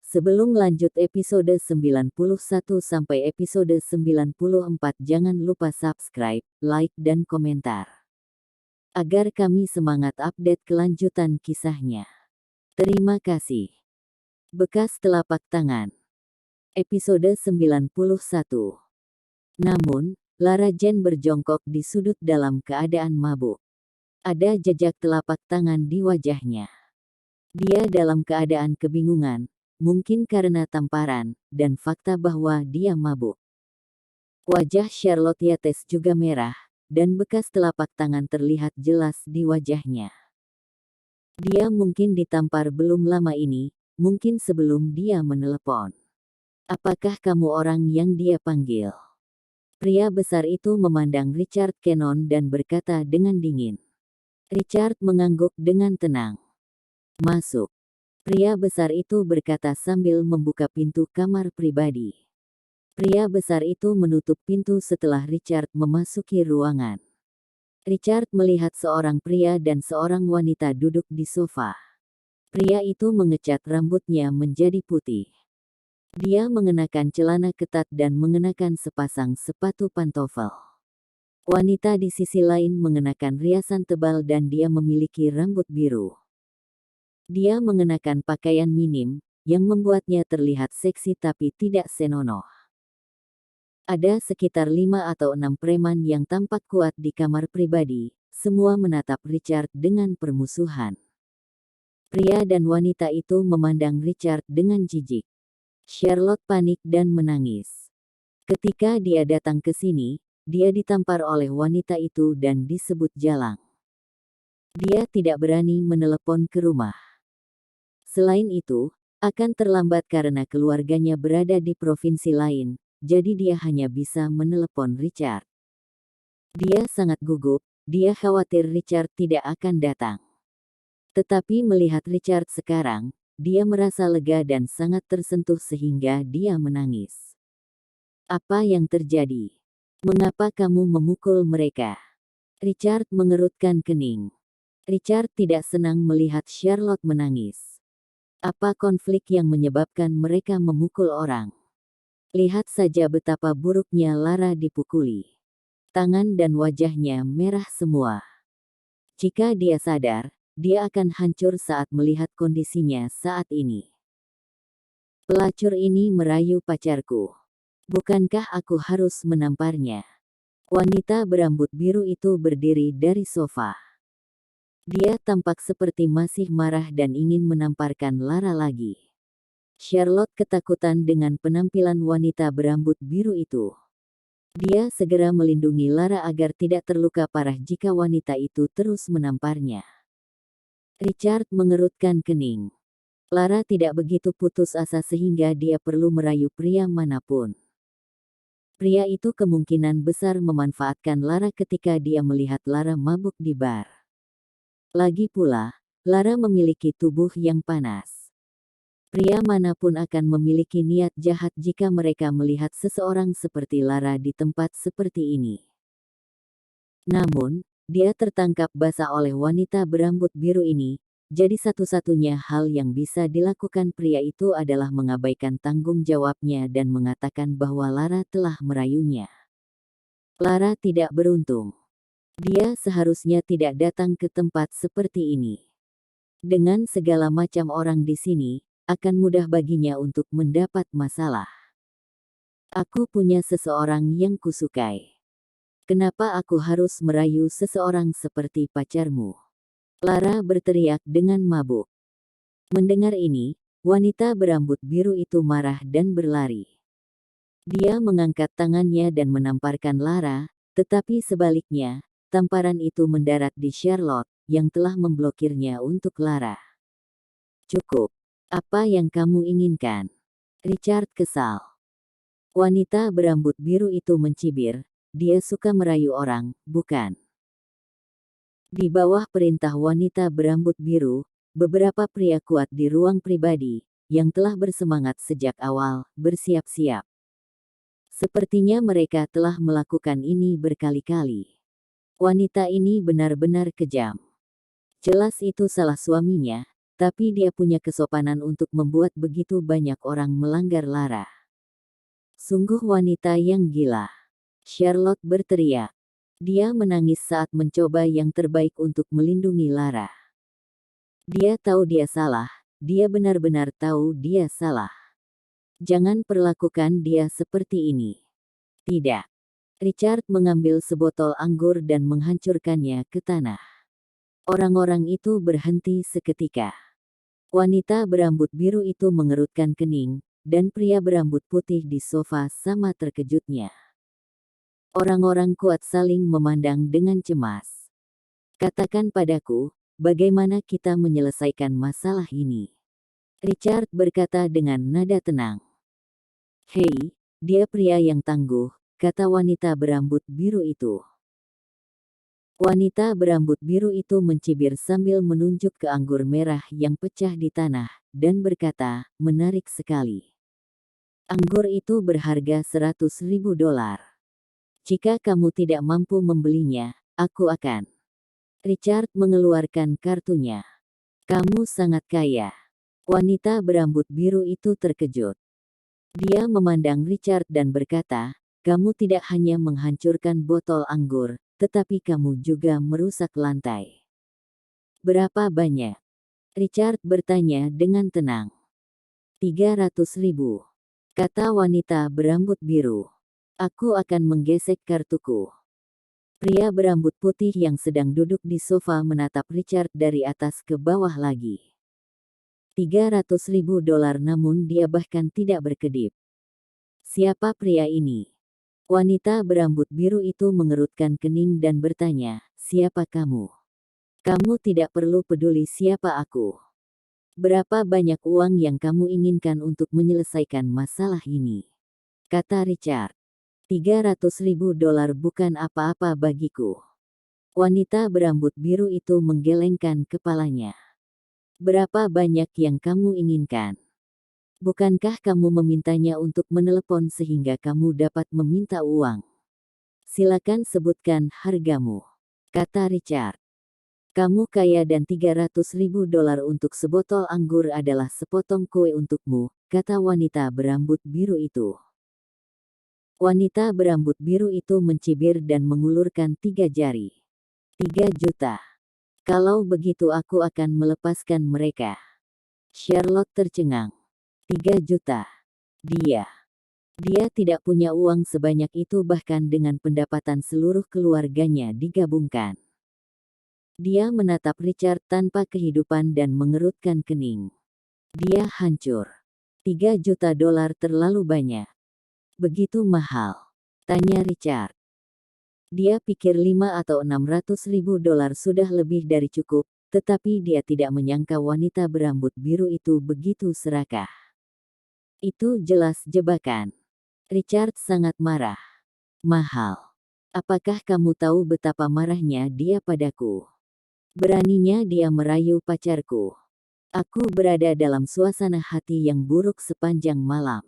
Sebelum lanjut episode 91 sampai episode 94, jangan lupa subscribe, like dan komentar, agar kami semangat update kelanjutan kisahnya. Terima kasih. Bekas telapak tangan. Episode 91. Namun, Lara Jane berjongkok di sudut dalam keadaan mabuk. Ada jejak telapak tangan di wajahnya. Dia dalam keadaan kebingungan, mungkin karena tamparan, dan fakta bahwa dia mabuk. Wajah Charlotte Yates juga merah, dan bekas telapak tangan terlihat jelas di wajahnya. Dia mungkin ditampar belum lama ini, mungkin sebelum dia menelepon. Apakah kamu orang yang dia panggil? Pria besar itu memandang Richard Cannon dan berkata dengan dingin. Richard mengangguk dengan tenang. Masuk. Pria besar itu berkata sambil membuka pintu kamar pribadi. Pria besar itu menutup pintu setelah Richard memasuki ruangan. Richard melihat seorang pria dan seorang wanita duduk di sofa. Pria itu mengecat rambutnya menjadi putih. Dia mengenakan celana ketat dan mengenakan sepasang sepatu pantofel. Wanita di sisi lain mengenakan riasan tebal dan dia memiliki rambut biru. Dia mengenakan pakaian minim, yang membuatnya terlihat seksi tapi tidak senonoh. Ada sekitar 5 atau 6 preman yang tampak kuat di kamar pribadi, semua menatap Richard dengan permusuhan. Pria dan wanita itu memandang Richard dengan jijik. Charlotte panik dan menangis. Ketika dia datang ke sini, dia ditampar oleh wanita itu dan disebut jalang. Dia tidak berani menelepon ke rumah. Selain itu, akan terlambat karena keluarganya berada di provinsi lain, jadi dia hanya bisa menelepon Richard. Dia sangat gugup, dia khawatir Richard tidak akan datang. Tetapi melihat Richard sekarang, dia merasa lega dan sangat tersentuh sehingga dia menangis. Apa yang terjadi? Mengapa kamu memukul mereka? Richard mengerutkan kening. Richard tidak senang melihat Charlotte menangis. Apa konflik yang menyebabkan mereka memukul orang? Lihat saja betapa buruknya Lara dipukuli. Tangan dan wajahnya merah semua. Jika dia sadar, dia akan hancur saat melihat kondisinya saat ini. Pelacur ini merayu pacarku. Bukankah aku harus menamparnya? Wanita berambut biru itu berdiri dari sofa. Dia tampak seperti masih marah dan ingin menamparkan Lara lagi. Charlotte ketakutan dengan penampilan wanita berambut biru itu. Dia segera melindungi Lara agar tidak terluka parah jika wanita itu terus menamparnya. Richard mengerutkan kening. Lara tidak begitu putus asa sehingga dia perlu merayu pria manapun. Pria itu kemungkinan besar memanfaatkan Lara ketika dia melihat Lara mabuk di bar. Lagi pula, Lara memiliki tubuh yang panas. Pria manapun akan memiliki niat jahat jika mereka melihat seseorang seperti Lara di tempat seperti ini. Namun, dia tertangkap basah oleh wanita berambut biru ini, jadi satu-satunya hal yang bisa dilakukan pria itu adalah mengabaikan tanggung jawabnya dan mengatakan bahwa Lara telah merayunya. Lara tidak beruntung. Dia seharusnya tidak datang ke tempat seperti ini. Dengan segala macam orang di sini, akan mudah baginya untuk mendapat masalah. Aku punya seseorang yang kusukai. Kenapa aku harus merayu seseorang seperti pacarmu? Lara berteriak dengan mabuk. Mendengar ini, wanita berambut biru itu marah dan berlari. Dia mengangkat tangannya dan menamparkan Lara, tetapi sebaliknya, tamparan itu mendarat di Charlotte, yang telah memblokirnya untuk Lara. Cukup. Apa yang kamu inginkan? Richard kesal. Wanita berambut biru itu mencibir, dia suka merayu orang, bukan? Di bawah perintah wanita berambut biru, beberapa pria kuat di ruang pribadi, yang telah bersemangat sejak awal, bersiap-siap. Sepertinya mereka telah melakukan ini berkali-kali. Wanita ini benar-benar kejam. Jelas itu salah suaminya, tapi dia punya kesopanan untuk membuat begitu banyak orang melanggar Lara. Sungguh wanita yang gila. Charlotte berteriak. Dia menangis saat mencoba yang terbaik untuk melindungi Lara. Dia tahu dia salah, dia benar-benar tahu dia salah. Jangan perlakukan dia seperti ini. Tidak. Richard mengambil sebotol anggur dan menghancurkannya ke tanah. Orang-orang itu berhenti seketika. Wanita berambut biru itu mengerutkan kening, dan pria berambut putih di sofa sama terkejutnya. Orang-orang kuat saling memandang dengan cemas. Katakan padaku, bagaimana kita menyelesaikan masalah ini? Richard berkata dengan nada tenang. Hei, dia pria yang tangguh, kata wanita berambut biru itu. Wanita berambut biru itu mencibir sambil menunjuk ke anggur merah yang pecah di tanah, dan berkata, menarik sekali. Anggur itu berharga $100.000. Jika kamu tidak mampu membelinya, aku akan. Richard mengeluarkan kartunya. Kamu sangat kaya. Wanita berambut biru itu terkejut. Dia memandang Richard dan berkata, kamu tidak hanya menghancurkan botol anggur, tetapi kamu juga merusak lantai. Berapa banyak? Richard bertanya dengan tenang. 300.000, kata wanita berambut biru. Aku akan menggesek kartuku. Pria berambut putih yang sedang duduk di sofa menatap Richard dari atas ke bawah lagi. $300.000 namun dia bahkan tidak berkedip. Siapa pria ini? Wanita berambut biru itu mengerutkan kening dan bertanya, siapa kamu? Kamu tidak perlu peduli siapa aku. Berapa banyak uang yang kamu inginkan untuk menyelesaikan masalah ini? Kata Richard. $300.000 bukan apa-apa bagiku. Wanita berambut biru itu menggelengkan kepalanya. Berapa banyak yang kamu inginkan? Bukankah kamu memintanya untuk menelepon sehingga kamu dapat meminta uang? Silakan sebutkan hargamu, kata Richard. Kamu kaya dan $300.000 untuk sebotol anggur adalah sepotong kue untukmu, kata wanita berambut biru itu. Wanita berambut biru itu mencibir dan mengulurkan 3 jari. 3 juta. Kalau begitu aku akan melepaskan mereka. Charlotte tercengang. 3 juta. Dia tidak punya uang sebanyak itu bahkan dengan pendapatan seluruh keluarganya digabungkan. Dia menatap Richard tanpa kehidupan dan mengerutkan kening. Dia hancur. $3 juta terlalu banyak. Begitu mahal? Tanya Richard. Dia pikir $500.000 atau $600.000 sudah lebih dari cukup, tetapi dia tidak menyangka wanita berambut biru itu begitu serakah. Itu jelas jebakan. Richard sangat marah. Mahal. Apakah kamu tahu betapa marahnya dia padaku? Beraninya dia merayu pacarku. Aku berada dalam suasana hati yang buruk sepanjang malam.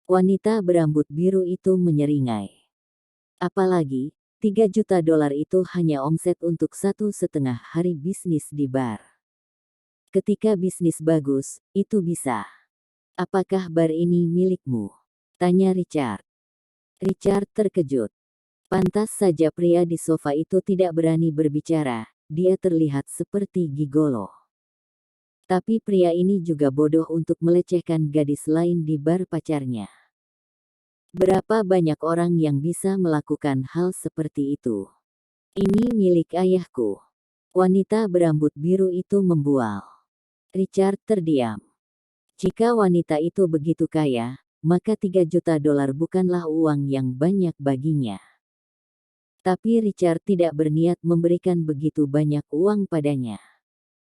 Wanita berambut biru itu menyeringai. Apalagi, $3 juta itu hanya omset untuk 1,5 hari bisnis di bar. Ketika bisnis bagus, itu bisa. Apakah bar ini milikmu? Tanya Richard. Richard terkejut. Pantas saja pria di sofa itu tidak berani berbicara, dia terlihat seperti gigolo. Tapi pria ini juga bodoh untuk melecehkan gadis lain di bar pacarnya. Berapa banyak orang yang bisa melakukan hal seperti itu? Ini milik ayahku. Wanita berambut biru itu membual. Richard terdiam. Jika wanita itu begitu kaya, maka $3 juta bukanlah uang yang banyak baginya. Tapi Richard tidak berniat memberikan begitu banyak uang padanya.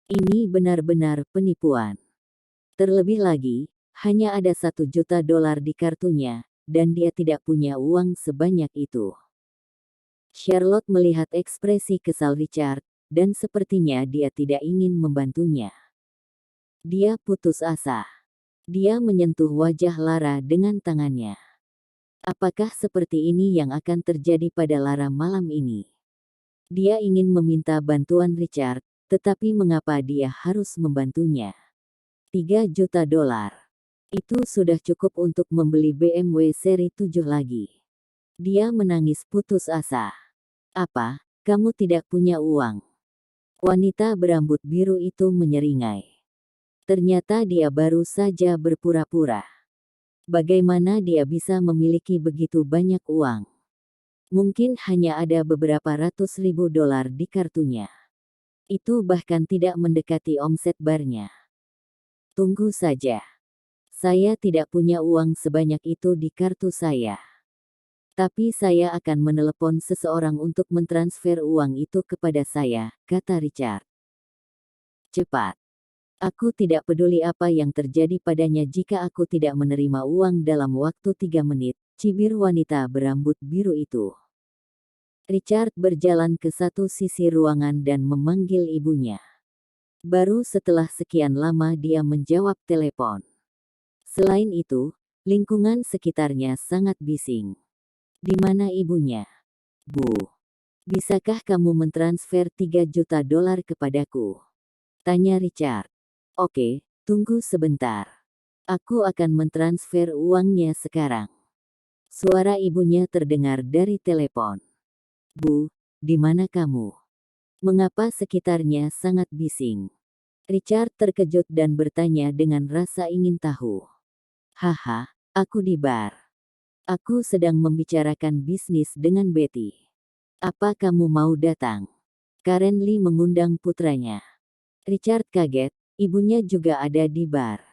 Ini benar-benar penipuan. Terlebih lagi, hanya ada $1 juta di kartunya, dan dia tidak punya uang sebanyak itu. Charlotte melihat ekspresi kesal Richard, dan sepertinya dia tidak ingin membantunya. Dia putus asa. Dia menyentuh wajah Lara dengan tangannya. Apakah seperti ini yang akan terjadi pada Lara malam ini? Dia ingin meminta bantuan Richard, tetapi mengapa dia harus membantunya? $3 juta. Itu sudah cukup untuk membeli BMW seri 7 lagi. Dia menangis putus asa. Apa, kamu tidak punya uang? Wanita berambut biru itu menyeringai. Ternyata dia baru saja berpura-pura. Bagaimana dia bisa memiliki begitu banyak uang? Mungkin hanya ada beberapa ratus ribu dolar di kartunya. Itu bahkan tidak mendekati omset barnya. Tunggu saja. Saya tidak punya uang sebanyak itu di kartu saya. Tapi saya akan menelepon seseorang untuk mentransfer uang itu kepada saya, kata Richard. Cepat. Aku tidak peduli apa yang terjadi padanya jika aku tidak menerima uang dalam waktu 3 menit, cibir wanita berambut biru itu. Richard berjalan ke satu sisi ruangan dan memanggil ibunya. Baru setelah sekian lama dia menjawab telepon. Selain itu, lingkungan sekitarnya sangat bising. Di mana ibunya? Bu, bisakah kamu mentransfer $3 juta kepadaku? Tanya Richard. Oke, tunggu sebentar. Aku akan mentransfer uangnya sekarang. Suara ibunya terdengar dari telepon. Bu, di mana kamu? Mengapa sekitarnya sangat bising? Richard terkejut dan bertanya dengan rasa ingin tahu. Haha, aku di bar. Aku sedang membicarakan bisnis dengan Betty. Apa kamu mau datang? Karen Lee mengundang putranya. Richard kaget, ibunya juga ada di bar.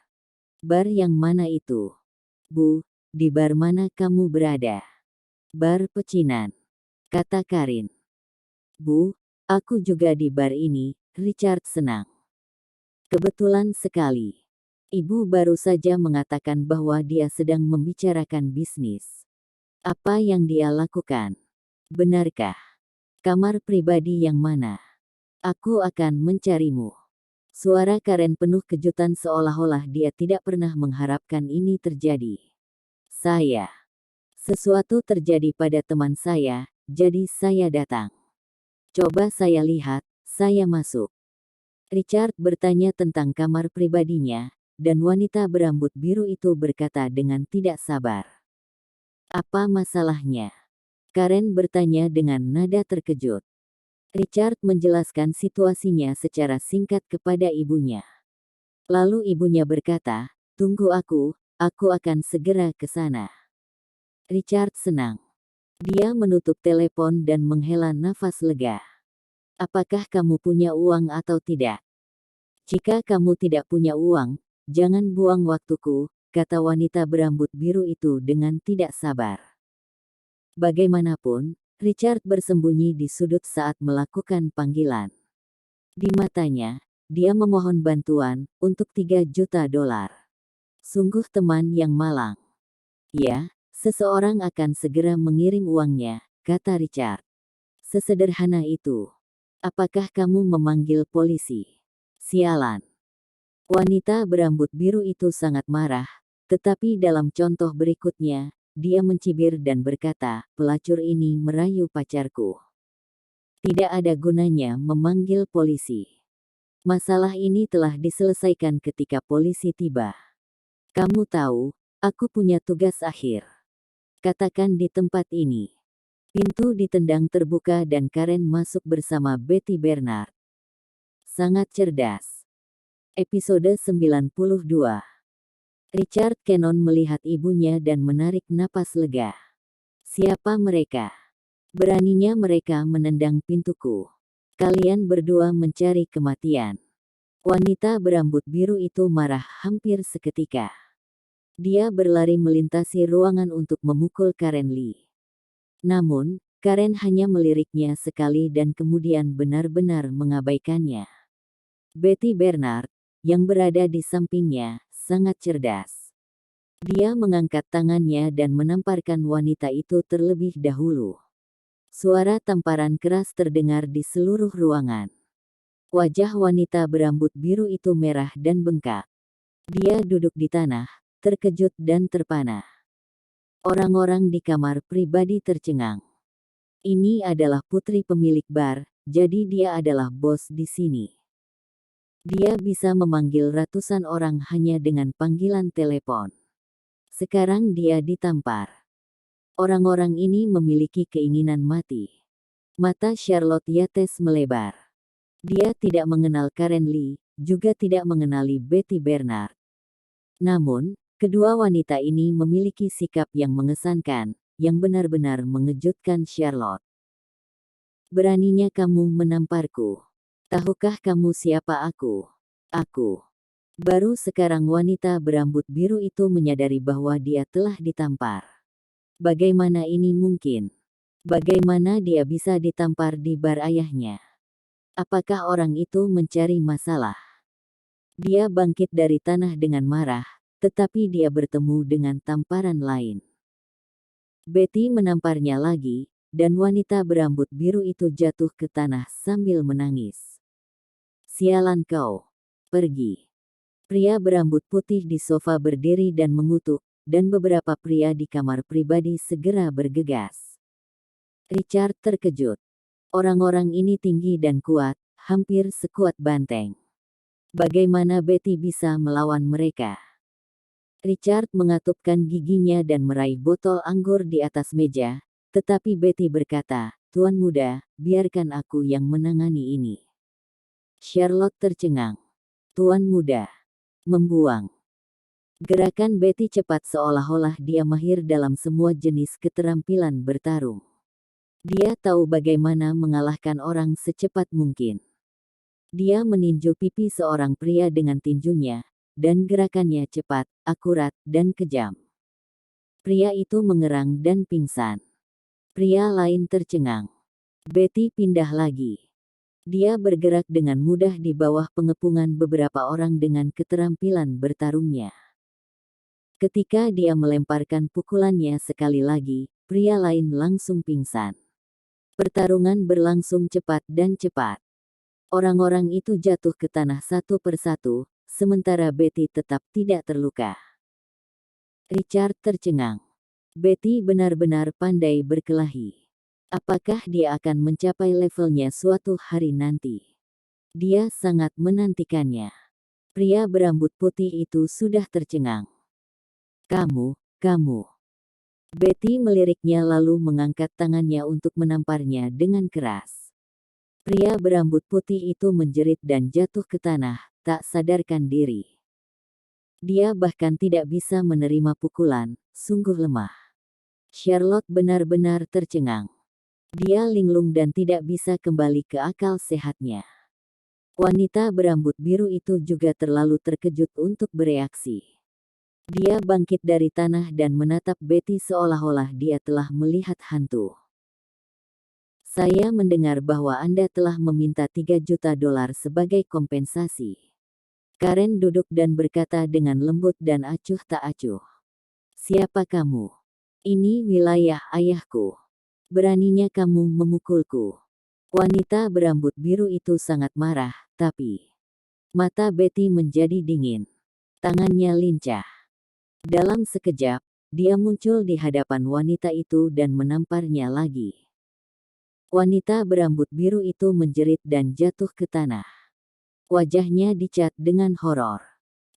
Bar yang mana itu? Bu, di bar mana kamu berada? Bar pecinan, kata Karin. Bu, aku juga di bar ini, Richard senang. Kebetulan sekali. Ibu baru saja mengatakan bahwa dia sedang membicarakan bisnis. Apa yang dia lakukan? Benarkah? Kamar pribadi yang mana? Aku akan mencarimu. Suara Karen penuh kejutan seolah-olah dia tidak pernah mengharapkan ini terjadi. Sesuatu terjadi pada teman saya, jadi saya datang. Coba saya lihat, saya masuk. Richard bertanya tentang kamar pribadinya, dan wanita berambut biru itu berkata dengan tidak sabar. Apa masalahnya? Karen bertanya dengan nada terkejut. Richard menjelaskan situasinya secara singkat kepada ibunya. Lalu ibunya berkata, tunggu aku akan segera ke sana. Richard senang. Dia menutup telepon dan menghela nafas lega. Apakah kamu punya uang atau tidak? Jika kamu tidak punya uang, jangan buang waktuku, kata wanita berambut biru itu dengan tidak sabar. Bagaimanapun, Richard bersembunyi di sudut saat melakukan panggilan. Di matanya, dia memohon bantuan untuk $3 juta. Sungguh teman yang malang. Ya, seseorang akan segera mengirim uangnya, kata Richard. Sesederhana itu. Apakah kamu memanggil polisi? Sialan. Wanita berambut biru itu sangat marah, tetapi dalam contoh berikutnya, dia mencibir dan berkata, pelacur ini merayu pacarku. Tidak ada gunanya memanggil polisi. Masalah ini telah diselesaikan ketika polisi tiba. Kamu tahu, aku punya tugas akhir. Katakan di tempat ini. Pintu ditendang terbuka dan Karen masuk bersama Betty Bernard. Sangat cerdas. Episode 92. Richard Cannon melihat ibunya dan menarik napas lega. Siapa mereka? Beraninya mereka menendang pintuku. Kalian berdua mencari kematian. Wanita berambut biru itu marah hampir seketika. Dia berlari melintasi ruangan untuk memukul Karen Lee. Namun, Karen hanya meliriknya sekali dan kemudian benar-benar mengabaikannya. Betty Bernard, yang berada di sampingnya, sangat cerdas. Dia mengangkat tangannya dan menamparkan wanita itu terlebih dahulu. Suara tamparan keras terdengar di seluruh ruangan. Wajah wanita berambut biru itu merah dan bengkak. Dia duduk di tanah, terkejut dan terpana. Orang-orang di kamar pribadi tercengang. Ini adalah putri pemilik bar, jadi dia adalah bos di sini. Dia bisa memanggil ratusan orang hanya dengan panggilan telepon. Sekarang dia ditampar. Orang-orang ini memiliki keinginan mati. Mata Charlotte Yates melebar. Dia tidak mengenal Karen Lee, juga tidak mengenali Betty Bernard. Namun, kedua wanita ini memiliki sikap yang mengesankan, yang benar-benar mengejutkan Charlotte. Beraninya kamu menamparku. Tahukah kamu siapa aku? Aku. Baru sekarang wanita berambut biru itu menyadari bahwa dia telah ditampar. Bagaimana ini mungkin? Bagaimana dia bisa ditampar di bar ayahnya? Apakah orang itu mencari masalah? Dia bangkit dari tanah dengan marah, tetapi dia bertemu dengan tamparan lain. Betty menamparnya lagi, dan wanita berambut biru itu jatuh ke tanah sambil menangis. Sialan kau. Pergi. Pria berambut putih di sofa berdiri dan mengutuk, dan beberapa pria di kamar pribadi segera bergegas. Richard terkejut. Orang-orang ini tinggi dan kuat, hampir sekuat banteng. Bagaimana Betty bisa melawan mereka? Richard mengatupkan giginya dan meraih botol anggur di atas meja, tetapi Betty berkata, "Tuan muda, biarkan aku yang menangani ini." Charlotte tercengang. "Tuan muda." Membuang. Gerakan Betty cepat seolah-olah dia mahir dalam semua jenis keterampilan bertarung. Dia tahu bagaimana mengalahkan orang secepat mungkin. Dia meninju pipi seorang pria dengan tinjunya, dan gerakannya cepat, akurat, dan kejam. Pria itu mengerang dan pingsan. Pria lain tercengang. Betty pindah lagi. Dia bergerak dengan mudah di bawah pengepungan beberapa orang dengan keterampilan bertarungnya. Ketika dia melemparkan pukulannya sekali lagi, pria lain langsung pingsan. Pertarungan berlangsung cepat dan cepat. Orang-orang itu jatuh ke tanah satu persatu, sementara Betty tetap tidak terluka. Richard tercengang. Betty benar-benar pandai berkelahi. Apakah dia akan mencapai levelnya suatu hari nanti? Dia sangat menantikannya. Pria berambut putih itu sudah tercengang. Kamu. Betty meliriknya lalu mengangkat tangannya untuk menamparnya dengan keras. Pria berambut putih itu menjerit dan jatuh ke tanah, tak sadarkan diri. Dia bahkan tidak bisa menerima pukulan, sungguh lemah. Charlotte benar-benar tercengang. Dia linglung dan tidak bisa kembali ke akal sehatnya. Wanita berambut biru itu juga terlalu terkejut untuk bereaksi. Dia bangkit dari tanah dan menatap Betty seolah-olah dia telah melihat hantu. Saya mendengar bahwa Anda telah meminta $3 juta sebagai kompensasi. Karen duduk dan berkata dengan lembut dan acuh tak acuh. Siapa kamu? Ini wilayah ayahku. Beraninya kamu memukulku. Wanita berambut biru itu sangat marah, tapi mata Betty menjadi dingin. Tangannya lincah. Dalam sekejap, dia muncul di hadapan wanita itu dan menamparnya lagi. Wanita berambut biru itu menjerit dan jatuh ke tanah. Wajahnya dicat dengan horor.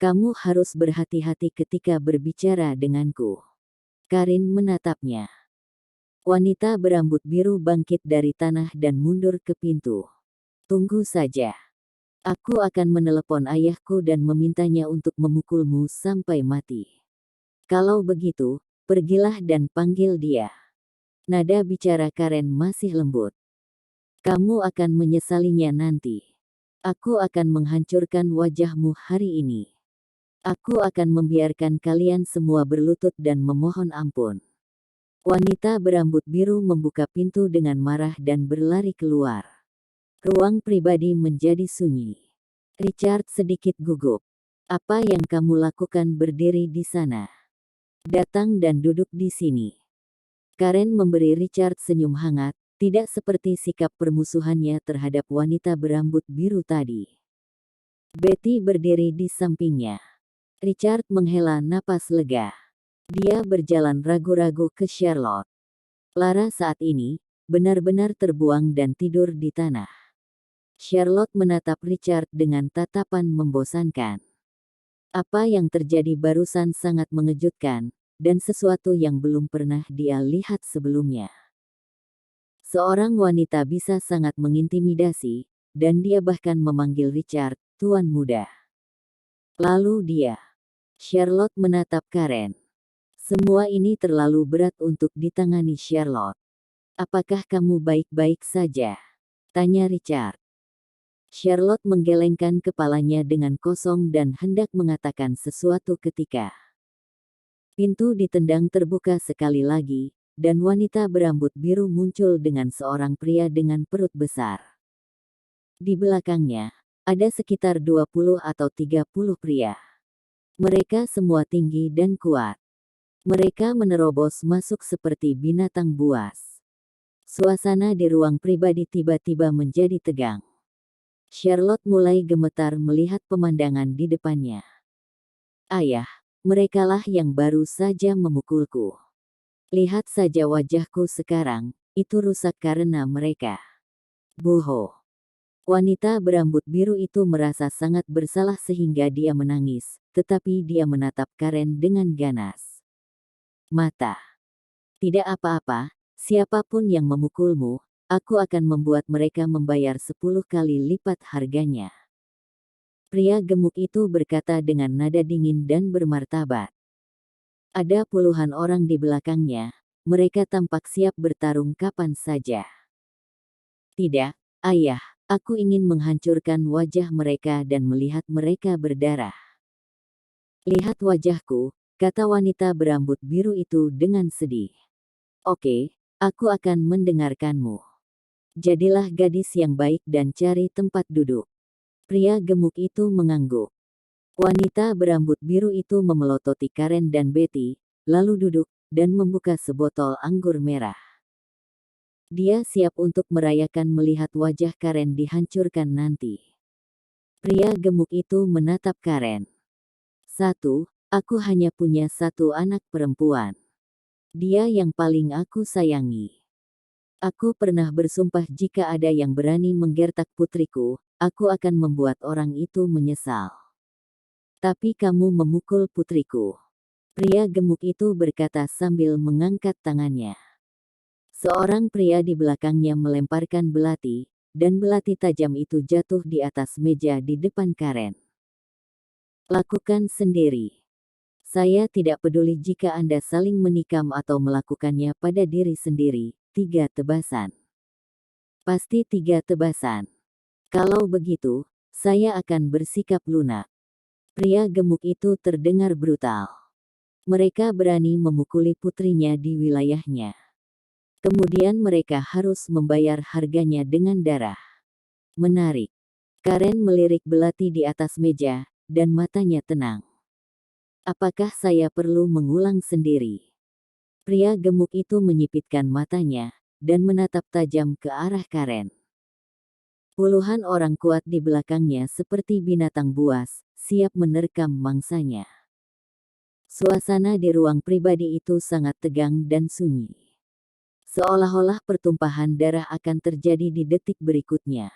Kamu harus berhati-hati ketika berbicara denganku. Karin menatapnya. Wanita berambut biru bangkit dari tanah dan mundur ke pintu. Tunggu saja. Aku akan menelepon ayahku dan memintanya untuk memukulmu sampai mati. Kalau begitu, pergilah dan panggil dia. Nada bicara Karen masih lembut. Kamu akan menyesalinya nanti. Aku akan menghancurkan wajahmu hari ini. Aku akan membiarkan kalian semua berlutut dan memohon ampun. Wanita berambut biru membuka pintu dengan marah dan berlari keluar. Ruang pribadi menjadi sunyi. Richard sedikit gugup. Apa yang kamu lakukan berdiri di sana? Datang dan duduk di sini. Karen memberi Richard senyum hangat, tidak seperti sikap permusuhannya terhadap wanita berambut biru tadi. Betty berdiri di sampingnya. Richard menghela napas lega. Dia berjalan ragu-ragu ke Charlotte. Lara saat ini benar-benar terbuang dan tidur di tanah. Charlotte menatap Richard dengan tatapan membosankan. Apa yang terjadi barusan sangat mengejutkan, dan sesuatu yang belum pernah dia lihat sebelumnya. Seorang wanita bisa sangat mengintimidasi, dan dia bahkan memanggil Richard, "Tuan Muda." Lalu dia, Charlotte menatap Karen. Semua ini terlalu berat untuk ditangani Charlotte. "Apakah kamu baik-baik saja?" tanya Richard. Charlotte menggelengkan kepalanya dengan kosong dan hendak mengatakan sesuatu ketika pintu ditendang terbuka sekali lagi, dan wanita berambut biru muncul dengan seorang pria dengan perut besar. Di belakangnya, ada sekitar 20 atau 30 pria. Mereka semua tinggi dan kuat. Mereka menerobos masuk seperti binatang buas. Suasana di ruang pribadi tiba-tiba menjadi tegang. Charlotte mulai gemetar melihat pemandangan di depannya. "Ayah, merekalah yang baru saja memukulku. Lihat saja wajahku sekarang, itu rusak karena mereka." Boho. Wanita berambut biru itu merasa sangat bersalah sehingga dia menangis, tetapi dia menatap Karen dengan ganas. "Mata. Tidak apa-apa, siapapun yang memukulmu, aku akan membuat mereka membayar 10 kali lipat harganya." Pria gemuk itu berkata dengan nada dingin dan bermartabat. Ada puluhan orang di belakangnya, mereka tampak siap bertarung kapan saja. "Tidak, ayah, aku ingin menghancurkan wajah mereka dan melihat mereka berdarah." "Lihat wajahku," kata wanita berambut biru itu dengan sedih. "Oke, aku akan mendengarkanmu. Jadilah gadis yang baik dan cari tempat duduk." Pria gemuk itu mengangguk. Wanita berambut biru itu memelototi Karen dan Betty, lalu duduk, dan membuka sebotol anggur merah. Dia siap untuk merayakan melihat wajah Karen dihancurkan nanti. Pria gemuk itu menatap Karen. Aku hanya punya satu anak perempuan. Dia yang paling aku sayangi. Aku pernah bersumpah jika ada yang berani menggertak putriku, aku akan membuat orang itu menyesal. Tapi kamu memukul putriku." Pria gemuk itu berkata sambil mengangkat tangannya. Seorang pria di belakangnya melemparkan belati, dan belati tajam itu jatuh di atas meja di depan Karen. "Lakukan sendiri. Saya tidak peduli jika Anda saling menikam atau melakukannya pada diri sendiri." 3 tebasan. "Pasti 3 tebasan. Kalau begitu, saya akan bersikap lunak." Pria gemuk itu terdengar brutal. Mereka berani memukuli putrinya di wilayahnya. Kemudian mereka harus membayar harganya dengan darah. Menarik. Karen melirik belati di atas meja, dan matanya tenang. "Apakah saya perlu mengulang sendiri?" Pria gemuk itu menyipitkan matanya, dan menatap tajam ke arah Karen. Puluhan orang kuat di belakangnya seperti binatang buas, siap menerkam mangsanya. Suasana di ruang pribadi itu sangat tegang dan sunyi. Seolah-olah pertumpahan darah akan terjadi di detik berikutnya.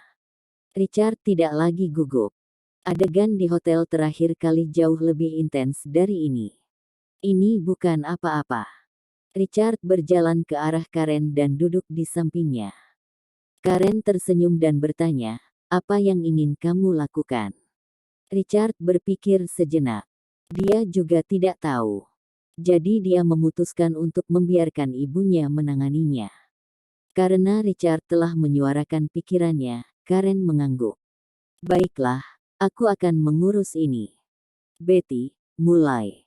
Richard tidak lagi gugup. Adegan di hotel terakhir kali jauh lebih intens dari ini. "Ini bukan apa-apa." Richard berjalan ke arah Karen dan duduk di sampingnya. Karen tersenyum dan bertanya, "Apa yang ingin kamu lakukan?" Richard berpikir sejenak. Dia juga tidak tahu. Jadi dia memutuskan untuk membiarkan ibunya menanganinya. Karena Richard telah menyuarakan pikirannya, Karen mengangguk. "Baiklah, aku akan mengurus ini." "Betty, mulai."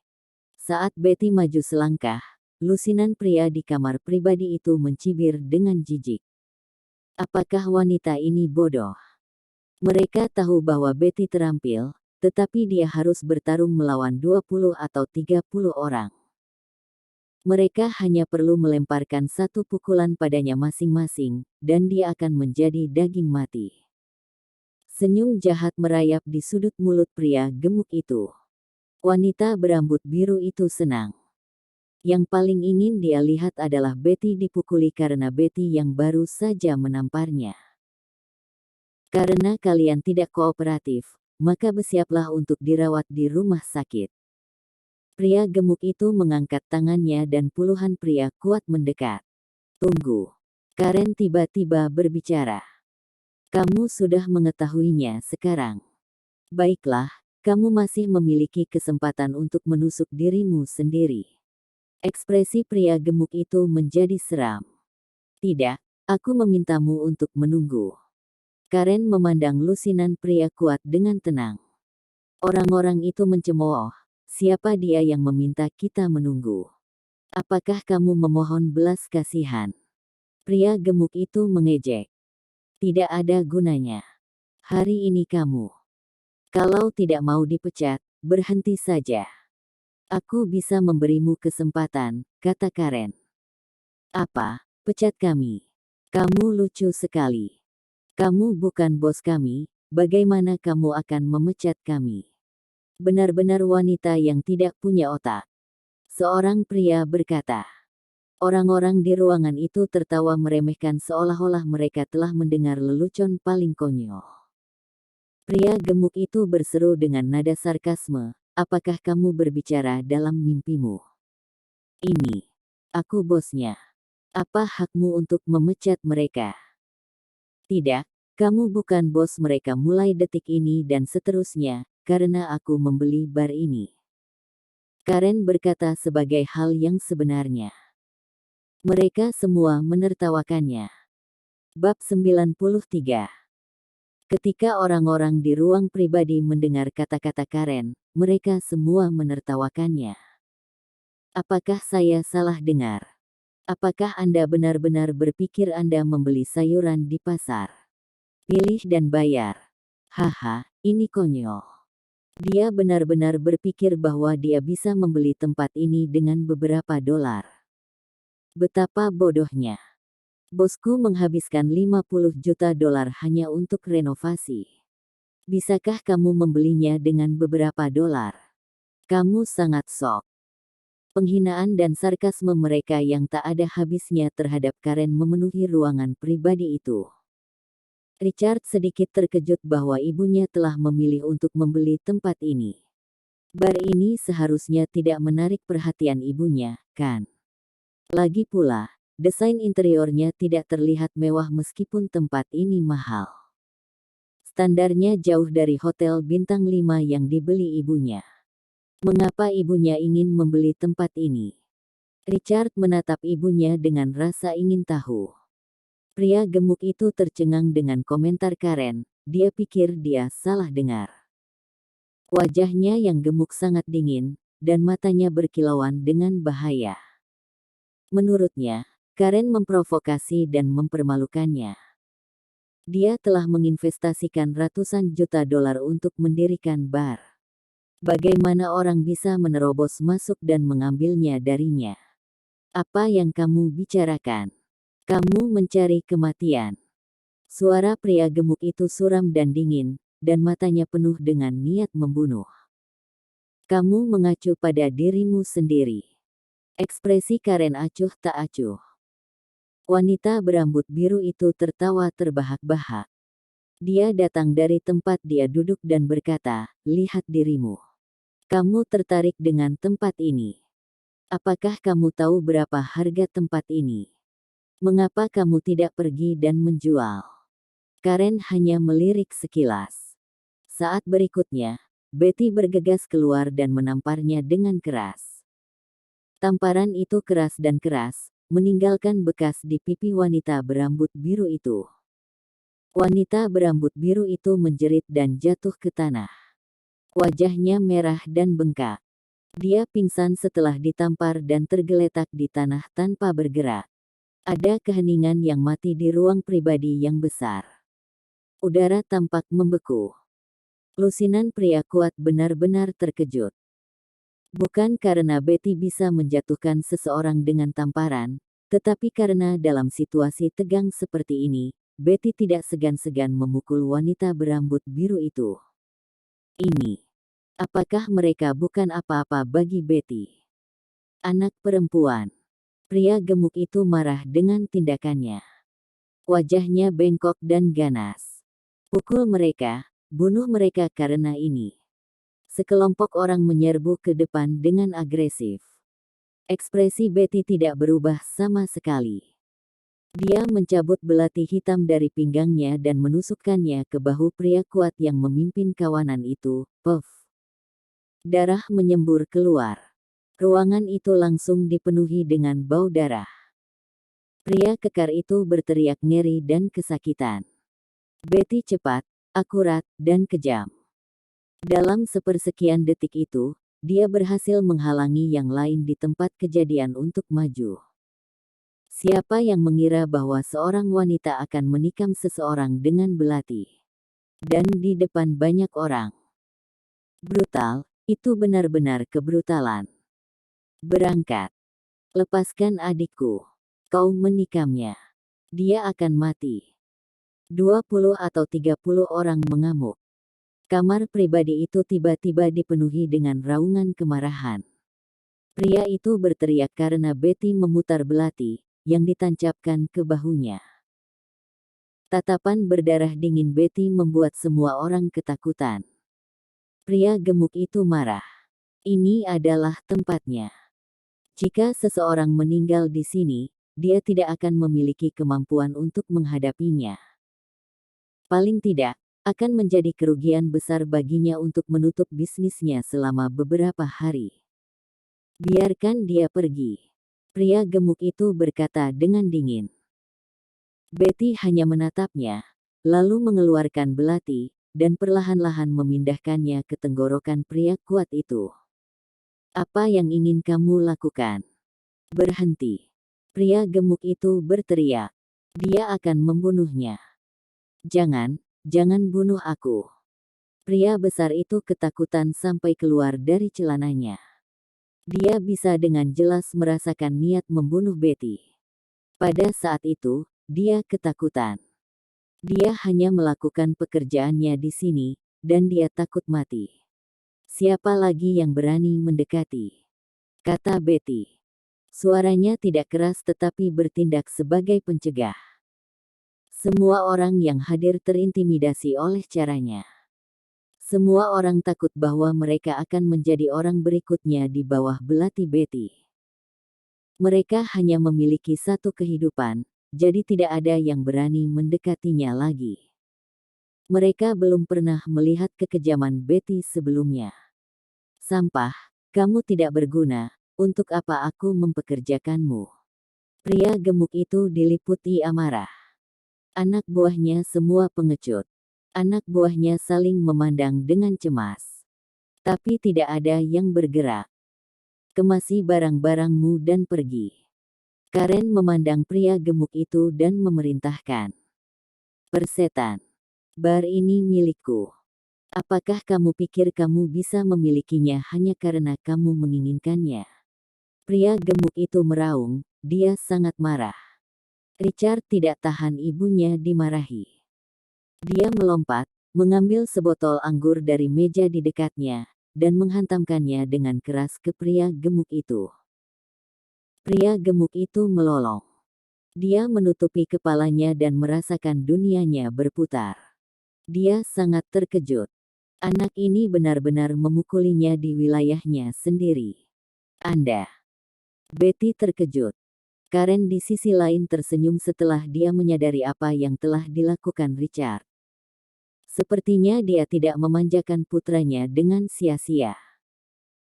Saat Betty maju selangkah, lusinan pria di kamar pribadi itu mencibir dengan jijik. Apakah wanita ini bodoh? Mereka tahu bahwa Betty terampil, tetapi dia harus bertarung melawan 20 atau 30 orang. Mereka hanya perlu melemparkan satu pukulan padanya masing-masing, dan dia akan menjadi daging mati. Senyum jahat merayap di sudut mulut pria gemuk itu. Wanita berambut biru itu senang. Yang paling ingin dia lihat adalah Betty dipukuli karena Betty yang baru saja menamparnya. Karena kalian tidak kooperatif, maka bersiaplah untuk dirawat di rumah sakit. Pria gemuk itu mengangkat tangannya dan puluhan pria kuat mendekat. Tunggu. Karen tiba-tiba berbicara. Kamu sudah mengetahuinya sekarang. Baiklah, kamu masih memiliki kesempatan untuk menusuk dirimu sendiri. Ekspresi pria gemuk itu menjadi seram. Tidak, aku memintamu untuk menunggu. Karen memandang lusinan pria kuat dengan tenang. Orang-orang itu mencemooh. Siapa dia yang meminta kita menunggu? Apakah kamu memohon belas kasihan? Pria gemuk itu mengejek. Tidak ada gunanya. Hari ini kamu. Kalau tidak mau dipecat, berhenti saja. Aku bisa memberimu kesempatan, kata Karen. Apa? Pecat kami? Kamu lucu sekali. Kamu bukan bos kami, bagaimana kamu akan memecat kami? Benar-benar wanita yang tidak punya otak. Seorang pria berkata. Orang-orang di ruangan itu tertawa meremehkan seolah-olah mereka telah mendengar lelucon paling konyol. Pria gemuk itu berseru dengan nada sarkasme, apakah kamu berbicara dalam mimpimu? Ini. Aku bosnya. Apa hakmu untuk memecat mereka? Tidak, kamu bukan bos mereka mulai detik ini dan seterusnya, karena aku membeli bar ini. Karen berkata sebagai hal yang sebenarnya. Mereka semua menertawakannya. Bab 93. Ketika orang-orang di ruang pribadi mendengar kata-kata Karen, mereka semua menertawakannya. Apakah saya salah dengar? Apakah Anda benar-benar berpikir Anda membeli sayuran di pasar? Pilih dan bayar. Haha, ini konyol. Dia benar-benar berpikir bahwa dia bisa membeli tempat ini dengan beberapa dolar. Betapa bodohnya. Bosku menghabiskan 50 juta dolar hanya untuk renovasi. Bisakah kamu membelinya dengan beberapa dolar? Kamu sangat sok. Penghinaan dan sarkasme mereka yang tak ada habisnya terhadap Karen memenuhi ruangan pribadi itu. Richard sedikit terkejut bahwa ibunya telah memilih untuk membeli tempat ini. Bar ini seharusnya tidak menarik perhatian ibunya, kan? Lagi pula, desain interiornya tidak terlihat mewah meskipun tempat ini mahal. Standarnya jauh dari hotel bintang 5 yang dibeli ibunya. Mengapa ibunya ingin membeli tempat ini? Richard menatap ibunya dengan rasa ingin tahu. Pria gemuk itu tercengang dengan komentar Karen, dia pikir dia salah dengar. Wajahnya yang gemuk sangat dingin, dan matanya berkilauan dengan bahaya. Menurutnya, Karen memprovokasi dan mempermalukannya. Dia telah menginvestasikan ratusan juta dolar untuk mendirikan bar. Bagaimana orang bisa menerobos masuk dan mengambilnya darinya? Apa yang kamu bicarakan? Kamu mencari kematian. Suara pria gemuk itu suram dan dingin, dan matanya penuh dengan niat membunuh. Kamu mengacu pada dirimu sendiri. Ekspresi Karen acuh tak acuh. Wanita berambut biru itu tertawa terbahak-bahak. Dia datang dari tempat dia duduk dan berkata, lihat dirimu. Kamu tertarik dengan tempat ini. Apakah kamu tahu berapa harga tempat ini? Mengapa kamu tidak pergi dan menjual? Karen hanya melirik sekilas. Saat berikutnya, Betty bergegas keluar dan menamparnya dengan keras. Tamparan itu keras dan keras, meninggalkan bekas di pipi wanita berambut biru itu. Wanita berambut biru itu menjerit dan jatuh ke tanah. Wajahnya merah dan bengkak. Dia pingsan setelah ditampar dan tergeletak di tanah tanpa bergerak. Ada keheningan yang mati di ruang pribadi yang besar. Udara tampak membeku. Lusinan pria kuat benar-benar terkejut. Bukan karena Betty bisa menjatuhkan seseorang dengan tamparan, tetapi karena dalam situasi tegang seperti ini, Betty tidak segan-segan memukul wanita berambut biru itu. Ini. Apakah mereka bukan apa-apa bagi Betty? Anak perempuan. Pria gemuk itu marah dengan tindakannya. Wajahnya bengkok dan ganas. Pukul mereka, bunuh mereka karena ini. Sekelompok orang menyerbu ke depan dengan agresif. Ekspresi Betty tidak berubah sama sekali. Dia mencabut belati hitam dari pinggangnya dan menusukkannya ke bahu pria kuat yang memimpin kawanan itu. Puff. Darah menyembur keluar. Ruangan itu langsung dipenuhi dengan bau darah. Pria kekar itu berteriak ngeri dan kesakitan. Betty cepat, akurat, dan kejam. Dalam sepersekian detik itu, dia berhasil menghalangi yang lain di tempat kejadian untuk maju. Siapa yang mengira bahwa seorang wanita akan menikam seseorang dengan belati? Dan di depan banyak orang. Brutal, itu benar-benar kebrutalan. Berangkat. Lepaskan adikku. Kau menikamnya. Dia akan mati. 20 atau 30 orang mengamuk. Kamar pribadi itu tiba-tiba dipenuhi dengan raungan kemarahan. Pria itu berteriak karena Betty memutar belati yang ditancapkan ke bahunya. Tatapan berdarah dingin Betty membuat semua orang ketakutan. Pria gemuk itu marah. Ini adalah tempatnya. Jika seseorang meninggal di sini, dia tidak akan memiliki kemampuan untuk menghadapinya. Paling tidak, akan menjadi kerugian besar baginya untuk menutup bisnisnya selama beberapa hari. Biarkan dia pergi. Pria gemuk itu berkata dengan dingin. Betty hanya menatapnya, lalu mengeluarkan belati, dan perlahan-lahan memindahkannya ke tenggorokan pria kuat itu. Apa yang ingin kamu lakukan? Berhenti. Pria gemuk itu berteriak. Dia akan membunuhnya. Jangan, jangan bunuh aku. Pria besar itu ketakutan sampai keluar dari celananya. Dia bisa dengan jelas merasakan niat membunuh Betty. Pada saat itu, dia ketakutan. Dia hanya melakukan pekerjaannya di sini, dan dia takut mati. Siapa lagi yang berani mendekati? Kata Betty. Suaranya tidak keras tetapi bertindak sebagai pencegah. Semua orang yang hadir terintimidasi oleh caranya. Semua orang takut bahwa mereka akan menjadi orang berikutnya di bawah belati Betty. Mereka hanya memiliki satu kehidupan, jadi tidak ada yang berani mendekatinya lagi. Mereka belum pernah melihat kekejaman Betty sebelumnya. Sampah, kamu tidak berguna, untuk apa aku mempekerjakanmu? Pria gemuk itu diliputi amarah. Anak buahnya semua pengecut. Anak buahnya saling memandang dengan cemas. Tapi tidak ada yang bergerak. Kemasi barang-barangmu dan pergi. Karen memandang pria gemuk itu dan memerintahkan. Persetan. Bar ini milikku. Apakah kamu pikir kamu bisa memilikinya hanya karena kamu menginginkannya? Pria gemuk itu meraung, dia sangat marah. Richard tidak tahan ibunya dimarahi. Dia melompat, mengambil sebotol anggur dari meja di dekatnya, dan menghantamkannya dengan keras ke pria gemuk itu. Pria gemuk itu melolong. Dia menutupi kepalanya dan merasakan dunianya berputar. Dia sangat terkejut. Anak ini benar-benar memukulinya di wilayahnya sendiri. Anda. Betty terkejut. Karen di sisi lain tersenyum setelah dia menyadari apa yang telah dilakukan Richard. Sepertinya dia tidak memanjakan putranya dengan sia-sia.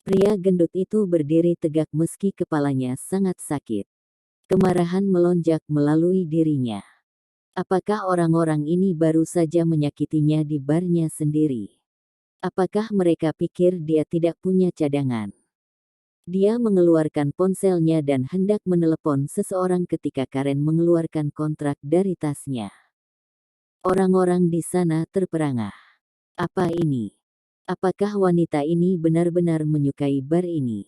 Pria gendut itu berdiri tegak meski kepalanya sangat sakit. Kemarahan melonjak melalui dirinya. Apakah orang-orang ini baru saja menyakitinya di barnya sendiri? Apakah mereka pikir dia tidak punya cadangan? Dia mengeluarkan ponselnya dan hendak menelepon seseorang ketika Karen mengeluarkan kontrak dari tasnya. Orang-orang di sana terperangah. Apa ini? Apakah wanita ini benar-benar menyukai bar ini?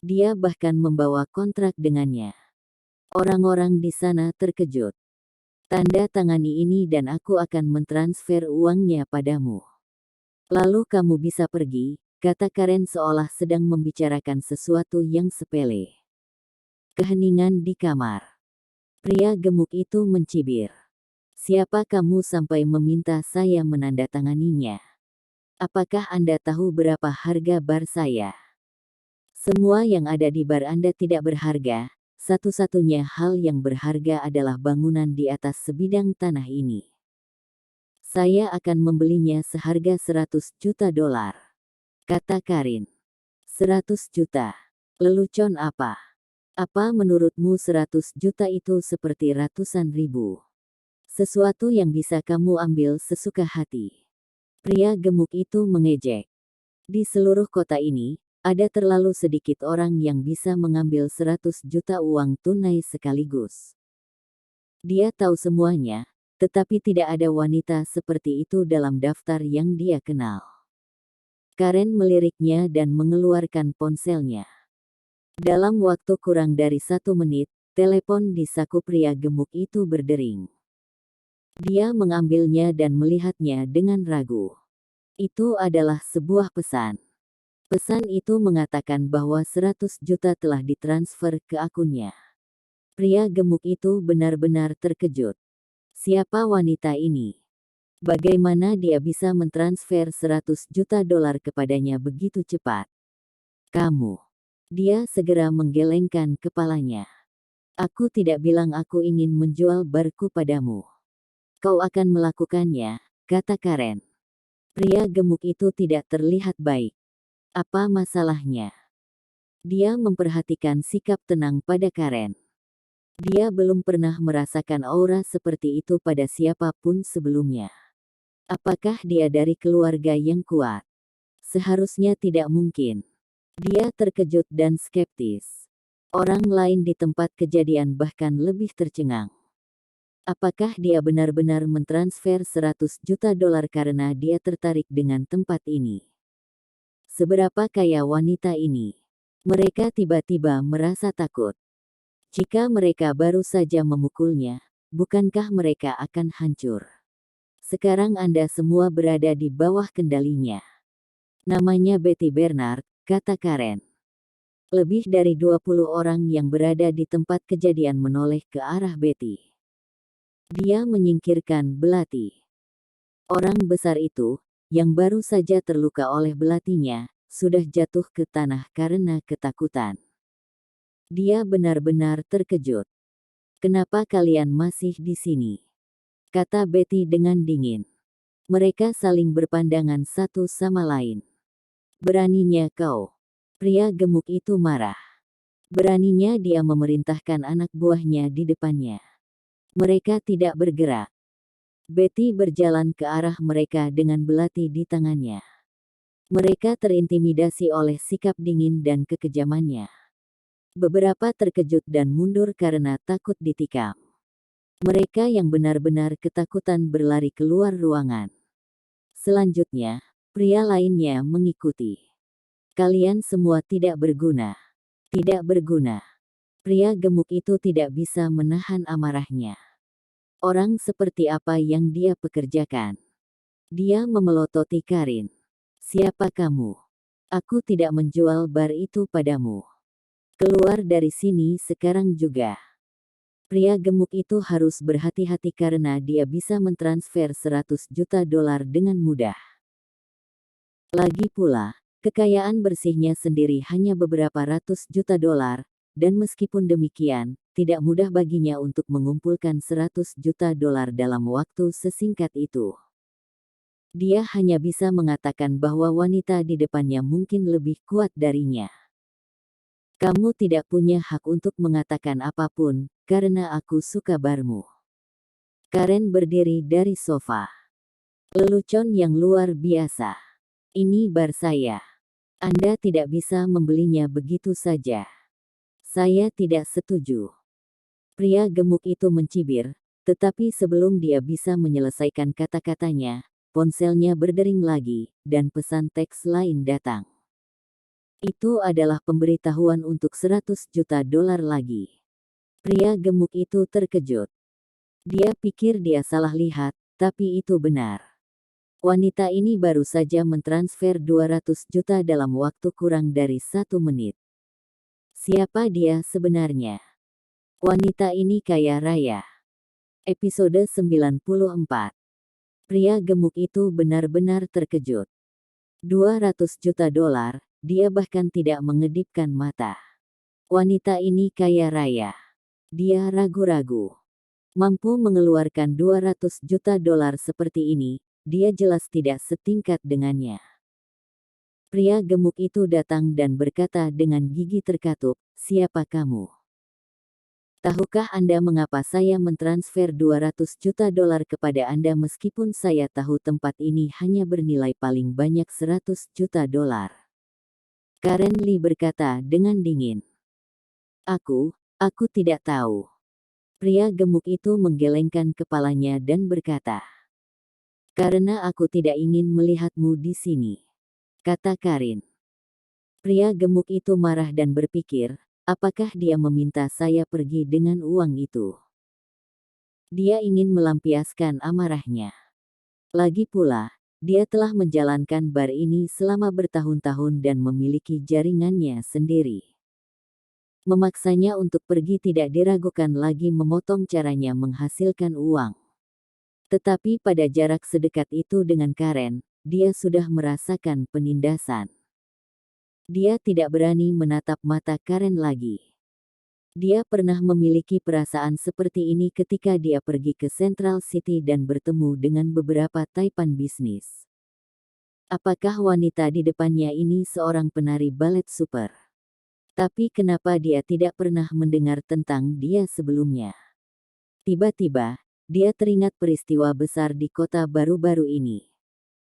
Dia bahkan membawa kontrak dengannya. Orang-orang di sana terkejut. Tanda tangani ini dan aku akan mentransfer uangnya padamu. Lalu kamu bisa pergi, kata Karen seolah sedang membicarakan sesuatu yang sepele. Keheningan di kamar. Pria gemuk itu mencibir. Siapa kamu sampai meminta saya menandatanganinya? Apakah Anda tahu berapa harga bar saya? Semua yang ada di bar Anda tidak berharga. Satu-satunya hal yang berharga adalah bangunan di atas sebidang tanah ini. Saya akan membelinya seharga 100 juta dolar, kata Karin. 100 juta. Lelucon apa? Apa menurutmu 100 juta itu seperti ratusan ribu? Sesuatu yang bisa kamu ambil sesuka hati. Pria gemuk itu mengejek. Di seluruh kota ini, ada terlalu sedikit orang yang bisa mengambil 100 juta uang tunai sekaligus. Dia tahu semuanya, tetapi tidak ada wanita seperti itu dalam daftar yang dia kenal. Karen meliriknya dan mengeluarkan ponselnya. Dalam waktu kurang dari 1 menit, telepon di saku pria gemuk itu berdering. Dia mengambilnya dan melihatnya dengan ragu. Itu adalah sebuah pesan. Pesan itu mengatakan bahwa 100 juta telah ditransfer ke akunnya. Pria gemuk itu benar-benar terkejut. Siapa wanita ini? Bagaimana dia bisa mentransfer 100 juta dolar kepadanya begitu cepat? Kamu. Dia segera menggelengkan kepalanya. Aku tidak bilang aku ingin menjual barku padamu. Kau akan melakukannya, kata Karen. Pria gemuk itu tidak terlihat baik. Apa masalahnya? Dia memperhatikan sikap tenang pada Karen. Dia belum pernah merasakan aura seperti itu pada siapapun sebelumnya. Apakah dia dari keluarga yang kuat? Seharusnya tidak mungkin. Dia terkejut dan skeptis. Orang lain di tempat kejadian bahkan lebih tercengang. Apakah dia benar-benar mentransfer 100 juta dolar karena dia tertarik dengan tempat ini? Seberapa kaya wanita ini? Mereka tiba-tiba merasa takut. Jika mereka baru saja memukulnya, bukankah mereka akan hancur? Sekarang Anda semua berada di bawah kendalinya. Namanya Betty Bernard, kata Karen. Lebih dari 20 orang yang berada di tempat kejadian menoleh ke arah Betty. Dia menyingkirkan belati. Orang besar itu, yang baru saja terluka oleh belatinya, sudah jatuh ke tanah karena ketakutan. Dia benar-benar terkejut. Kenapa kalian masih di sini? Kata Betty dengan dingin. Mereka saling berpandangan satu sama lain. Beraninya kau. Pria gemuk itu marah. Beraninya dia memerintahkan anak buahnya di depannya. Mereka tidak bergerak. Betty berjalan ke arah mereka dengan belati di tangannya. Mereka terintimidasi oleh sikap dingin dan kekejamannya. Beberapa terkejut dan mundur karena takut ditikam. Mereka yang benar-benar ketakutan berlari keluar ruangan. Selanjutnya, pria lainnya mengikuti. Kalian semua tidak berguna. Tidak berguna. Pria gemuk itu tidak bisa menahan amarahnya. Orang seperti apa yang dia pekerjakan? Dia memelototi Karin. Siapa kamu? Aku tidak menjual bar itu padamu. Keluar dari sini sekarang juga. Pria gemuk itu harus berhati-hati karena dia bisa mentransfer 100 juta dolar dengan mudah. Lagi pula, kekayaan bersihnya sendiri hanya beberapa ratus juta dolar, dan meskipun demikian, tidak mudah baginya untuk mengumpulkan 100 juta dolar dalam waktu sesingkat itu. Dia hanya bisa mengatakan bahwa wanita di depannya mungkin lebih kuat darinya. Kamu tidak punya hak untuk mengatakan apapun, karena aku suka barmu. Karen berdiri dari sofa. Lelucon yang luar biasa. Ini bar saya. Anda tidak bisa membelinya begitu saja. Saya tidak setuju. Pria gemuk itu mencibir, tetapi sebelum dia bisa menyelesaikan kata-katanya, ponselnya berdering lagi, dan pesan teks lain datang. Itu adalah pemberitahuan untuk 100 juta dolar lagi. Pria gemuk itu terkejut. Dia pikir dia salah lihat, tapi itu benar. Wanita ini baru saja mentransfer 200 juta dalam waktu kurang dari 1 menit. Siapa dia sebenarnya? Wanita ini kaya raya. Episode 94. Pria gemuk itu benar-benar terkejut. 200 juta dolar, dia bahkan tidak mengedipkan mata. Wanita ini kaya raya. Dia ragu-ragu. Mampu mengeluarkan 200 juta dolar seperti ini, dia jelas tidak setingkat dengannya. Pria gemuk itu datang dan berkata dengan gigi terkatup, "Siapa kamu? Tahukah Anda mengapa saya mentransfer 200 juta dolar kepada Anda meskipun saya tahu tempat ini hanya bernilai paling banyak 100 juta dolar?" Karen Lee berkata dengan dingin. Aku tidak tahu." Pria gemuk itu menggelengkan kepalanya dan berkata, "Karena aku tidak ingin melihatmu di sini," kata Karen. Pria gemuk itu marah dan berpikir, apakah dia meminta saya pergi dengan uang itu? Dia ingin melampiaskan amarahnya. Lagi pula, dia telah menjalankan bar ini selama bertahun-tahun dan memiliki jaringannya sendiri. Memaksanya untuk pergi tidak diragukan lagi memotong caranya menghasilkan uang. Tetapi pada jarak sedekat itu dengan Karen, dia sudah merasakan penindasan. Dia tidak berani menatap mata Karen lagi. Dia pernah memiliki perasaan seperti ini ketika dia pergi ke Central City dan bertemu dengan beberapa taipan bisnis. Apakah wanita di depannya ini seorang penari balet super? Tapi kenapa dia tidak pernah mendengar tentang dia sebelumnya? Tiba-tiba, dia teringat peristiwa besar di kota baru-baru ini.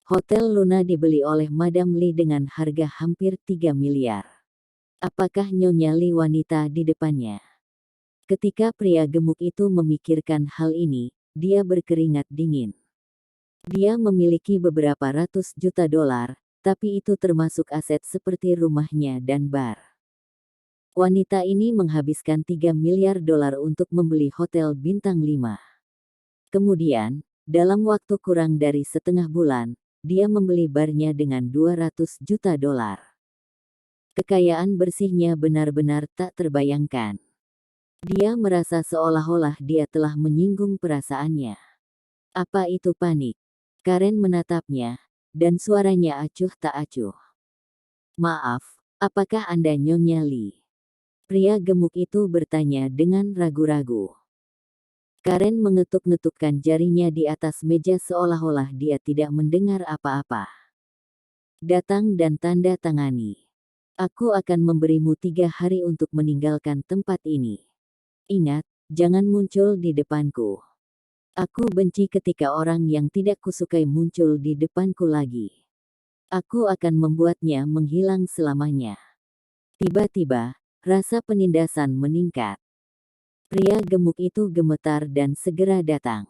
Hotel Luna dibeli oleh Madam Lee dengan harga hampir 3 miliar. Apakah Nyonya Lee wanita di depannya? Ketika pria gemuk itu memikirkan hal ini, dia berkeringat dingin. Dia memiliki beberapa ratus juta dolar, tapi itu termasuk aset seperti rumahnya dan bar. Wanita ini menghabiskan 3 miliar dolar untuk membeli hotel bintang 5. Kemudian, dalam waktu kurang dari setengah bulan, dia membeli barnya dengan 200 juta dolar. Kekayaan bersihnya benar-benar tak terbayangkan. Dia merasa seolah-olah dia telah menyinggung perasaannya. Apa itu panik? Karen menatapnya, dan suaranya acuh tak acuh. "Maaf, apakah Anda Nyonya Lee?" Pria gemuk itu bertanya dengan ragu-ragu. Karen mengetuk-ngetukkan jarinya di atas meja seolah-olah dia tidak mendengar apa-apa. "Datang dan tanda tangani. Aku akan memberimu 3 hari untuk meninggalkan tempat ini. Ingat, jangan muncul di depanku. Aku benci ketika orang yang tidak kusukai muncul di depanku lagi. Aku akan membuatnya menghilang selamanya." Tiba-tiba, rasa penindasan meningkat. Pria gemuk itu gemetar dan segera datang.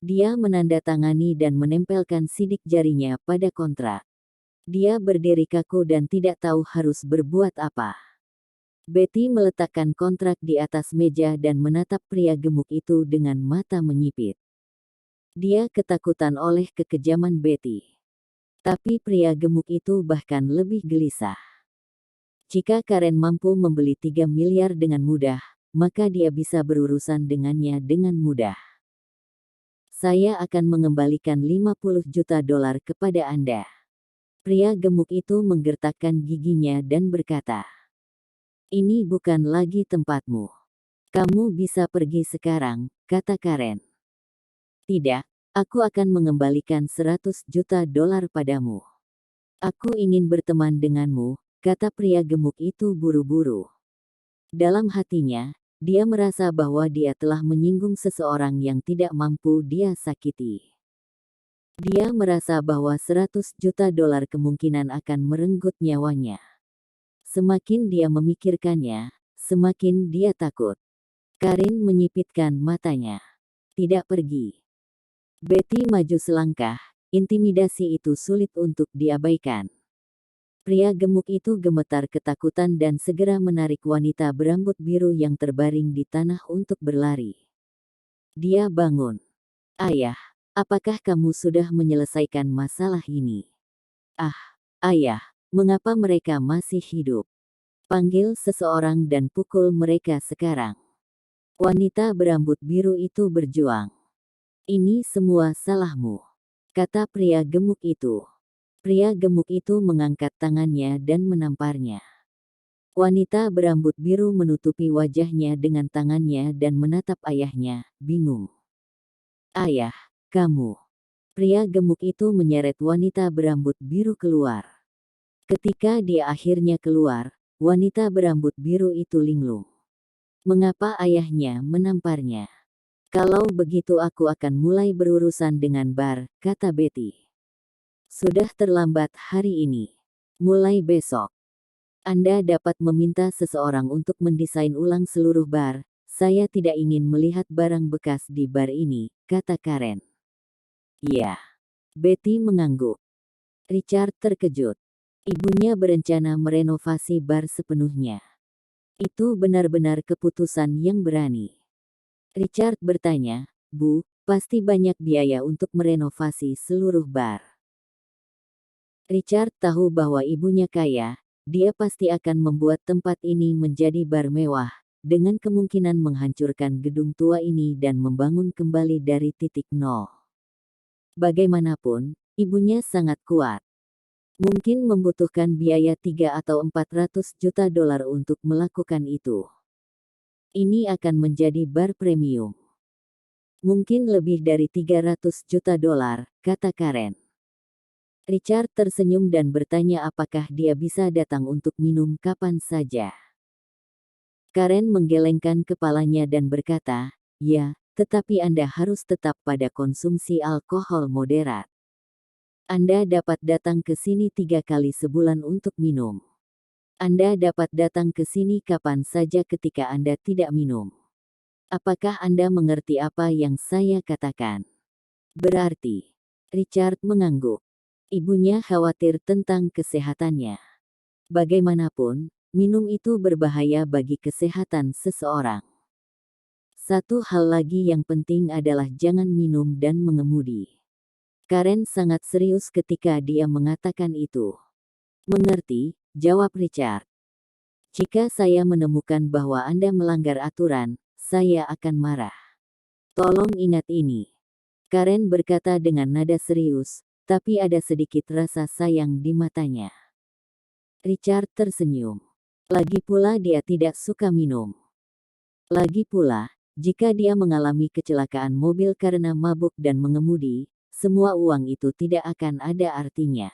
Dia menandatangani dan menempelkan sidik jarinya pada kontrak. Dia berdiri kaku dan tidak tahu harus berbuat apa. Betty meletakkan kontrak di atas meja dan menatap pria gemuk itu dengan mata menyipit. Dia ketakutan oleh kekejaman Betty. Tapi pria gemuk itu bahkan lebih gelisah. Jika Karen mampu membeli 3 miliar dengan mudah, maka dia bisa berurusan dengannya dengan mudah. "Saya akan mengembalikan 50 juta dolar kepada Anda." Pria gemuk itu menggertakkan giginya dan berkata, "Ini bukan lagi tempatmu. Kamu bisa pergi sekarang," kata Karen. "Tidak, aku akan mengembalikan 100 juta dolar padamu. Aku ingin berteman denganmu," kata pria gemuk itu buru-buru. Dalam hatinya, dia merasa bahwa dia telah menyinggung seseorang yang tidak mampu dia sakiti. Dia merasa bahwa 100 juta dolar kemungkinan akan merenggut nyawanya. Semakin dia memikirkannya, semakin dia takut. Karen menyipitkan matanya. "Tidak pergi." Betty maju selangkah, intimidasi itu sulit untuk diabaikan. Pria gemuk itu gemetar ketakutan dan segera menarik wanita berambut biru yang terbaring di tanah untuk berlari. Dia bangun. "Ayah, apakah kamu sudah menyelesaikan masalah ini?" "Ah, ayah, mengapa mereka masih hidup? Panggil seseorang dan pukul mereka sekarang." Wanita berambut biru itu berjuang. Ini semua salahmu, kata pria gemuk itu. Pria gemuk itu mengangkat tangannya dan menamparnya. Wanita berambut biru menutupi wajahnya dengan tangannya dan menatap ayahnya, bingung. Ayah, kamu. Pria gemuk itu menyeret wanita berambut biru keluar. Ketika dia akhirnya keluar, wanita berambut biru itu linglung. Mengapa ayahnya menamparnya? Kalau begitu aku akan mulai berurusan dengan bar, kata Betty. Sudah terlambat hari ini. Mulai besok, Anda dapat meminta seseorang untuk mendesain ulang seluruh bar. Saya tidak ingin melihat barang bekas di bar ini, kata Karen. Ya. Betty mengangguk. Richard terkejut. Ibunya berencana merenovasi bar sepenuhnya. Itu benar-benar keputusan yang berani. Richard bertanya, Bu, pasti banyak biaya untuk merenovasi seluruh bar. Richard tahu bahwa ibunya kaya, dia pasti akan membuat tempat ini menjadi bar mewah, dengan kemungkinan menghancurkan gedung tua ini dan membangun kembali dari titik nol. Bagaimanapun, ibunya sangat kuat. Mungkin membutuhkan biaya 3 atau 400 juta dolar untuk melakukan itu. Ini akan menjadi bar premium. Mungkin lebih dari 300 juta dolar, kata Karen. Richard tersenyum dan bertanya apakah dia bisa datang untuk minum kapan saja. Karen menggelengkan kepalanya dan berkata, ya, tetapi Anda harus tetap pada konsumsi alkohol moderat. Anda dapat datang ke sini 3 kali sebulan untuk minum. Anda dapat datang ke sini kapan saja ketika Anda tidak minum. Apakah Anda mengerti apa yang saya katakan? Berarti, Richard mengangguk. Ibunya khawatir tentang kesehatannya. Bagaimanapun, minum itu berbahaya bagi kesehatan seseorang. Satu hal lagi yang penting adalah jangan minum dan mengemudi. Karen sangat serius ketika dia mengatakan itu. Mengerti, jawab Richard. Jika saya menemukan bahwa Anda melanggar aturan, saya akan marah. Tolong ingat ini. Karen berkata dengan nada serius, tapi ada sedikit rasa sayang di matanya. Richard tersenyum. Lagi pula dia tidak suka minum. Lagi pula, jika dia mengalami kecelakaan mobil karena mabuk dan mengemudi, semua uang itu tidak akan ada artinya.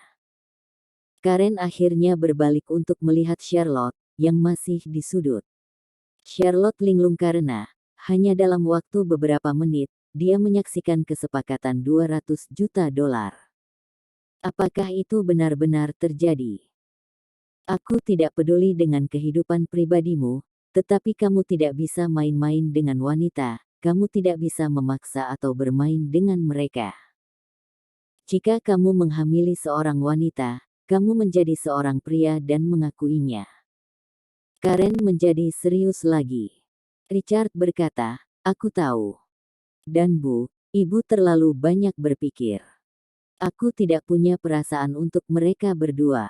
Karen akhirnya berbalik untuk melihat Charlotte, yang masih di sudut. Charlotte linglung karena, hanya dalam waktu beberapa menit, dia menyaksikan kesepakatan 200 juta dolar. Apakah itu benar-benar terjadi? Aku tidak peduli dengan kehidupan pribadimu, tetapi kamu tidak bisa main-main dengan wanita, kamu tidak bisa memaksa atau bermain dengan mereka. Jika kamu menghamili seorang wanita, kamu menjadi seorang pria dan mengakuinya. Karen menjadi serius lagi. Richard berkata, aku tahu. Dan Bu, Ibu terlalu banyak berpikir. Aku tidak punya perasaan untuk mereka berdua.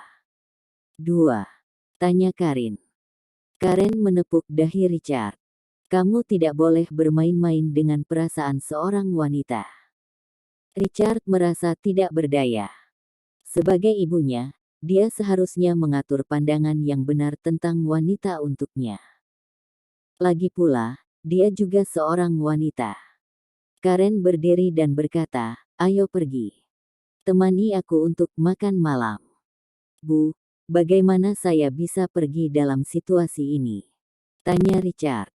Dua? Tanya Karen. Karen menepuk dahi Richard. Kamu tidak boleh bermain-main dengan perasaan seorang wanita. Richard merasa tidak berdaya. Sebagai ibunya, dia seharusnya mengatur pandangan yang benar tentang wanita untuknya. Lagi pula, dia juga seorang wanita. Karen berdiri dan berkata, ayo pergi. Temani aku untuk makan malam. Bu, bagaimana saya bisa pergi dalam situasi ini? Tanya Richard.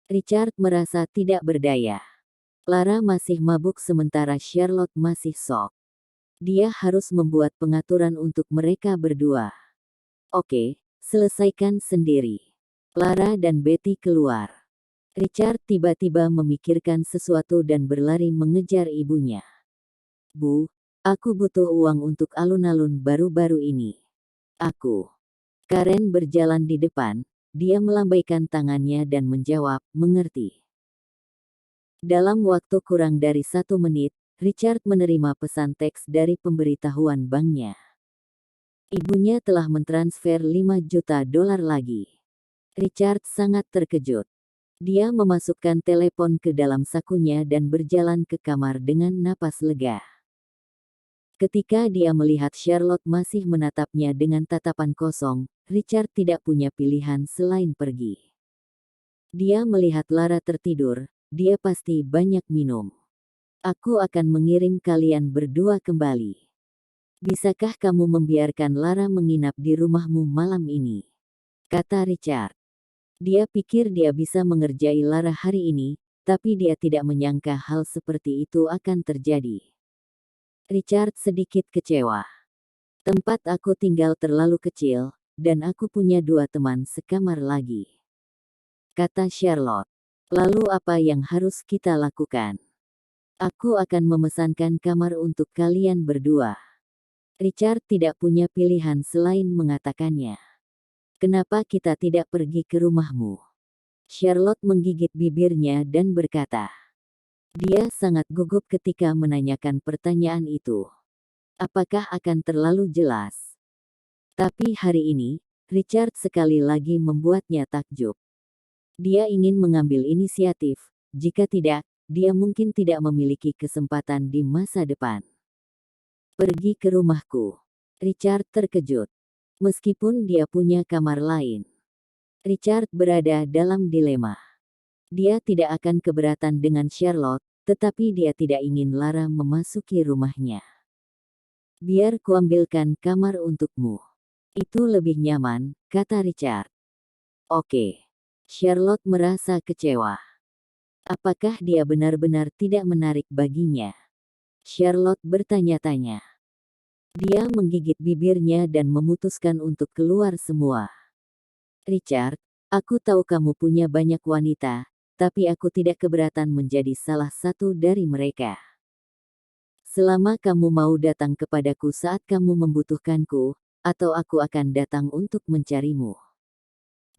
Richard merasa tidak berdaya. Clara masih mabuk sementara Charlotte masih shock. Dia harus membuat pengaturan untuk mereka berdua. Oke, selesaikan sendiri. Clara dan Betty keluar. Richard tiba-tiba memikirkan sesuatu dan berlari mengejar ibunya. Bu, aku butuh uang untuk alun-alun baru-baru ini. Aku. Karen berjalan di depan, dia melambaikan tangannya dan menjawab, mengerti. Dalam waktu kurang dari 1 menit, Richard menerima pesan teks dari pemberitahuan banknya. Ibunya telah mentransfer 5 juta dolar lagi. Richard sangat terkejut. Dia memasukkan telepon ke dalam sakunya dan berjalan ke kamar dengan napas lega. Ketika dia melihat Charlotte masih menatapnya dengan tatapan kosong, Richard tidak punya pilihan selain pergi. Dia melihat Lara tertidur, dia pasti banyak minum. Aku akan mengirim kalian berdua kembali. Bisakah kamu membiarkan Lara menginap di rumahmu malam ini? Kata Richard. Dia pikir dia bisa mengerjai Lara hari ini, tapi dia tidak menyangka hal seperti itu akan terjadi. Richard sedikit kecewa. Tempat aku tinggal terlalu kecil, dan aku punya 2 teman sekamar lagi. Kata Charlotte. Lalu apa yang harus kita lakukan? Aku akan memesankan kamar untuk kalian berdua. Richard tidak punya pilihan selain mengatakannya. Kenapa kita tidak pergi ke rumahmu? Charlotte menggigit bibirnya dan berkata. Dia sangat gugup ketika menanyakan pertanyaan itu. Apakah akan terlalu jelas? Tapi hari ini, Richard sekali lagi membuatnya takjub. Dia ingin mengambil inisiatif, jika tidak, dia mungkin tidak memiliki kesempatan di masa depan. Pergi ke rumahku. Richard terkejut. Meskipun dia punya kamar lain. Richard berada dalam dilema. Dia tidak akan keberatan dengan Charlotte, tetapi dia tidak ingin Lara memasuki rumahnya. Biar kuambilkan kamar untukmu. Itu lebih nyaman, kata Richard. Oke. Charlotte merasa kecewa. Apakah dia benar-benar tidak menarik baginya? Charlotte bertanya-tanya. Dia menggigit bibirnya dan memutuskan untuk keluar semua. Richard, aku tahu kamu punya banyak wanita, tapi aku tidak keberatan menjadi salah satu dari mereka. Selama kamu mau datang kepadaku saat kamu membutuhkanku, atau aku akan datang untuk mencarimu.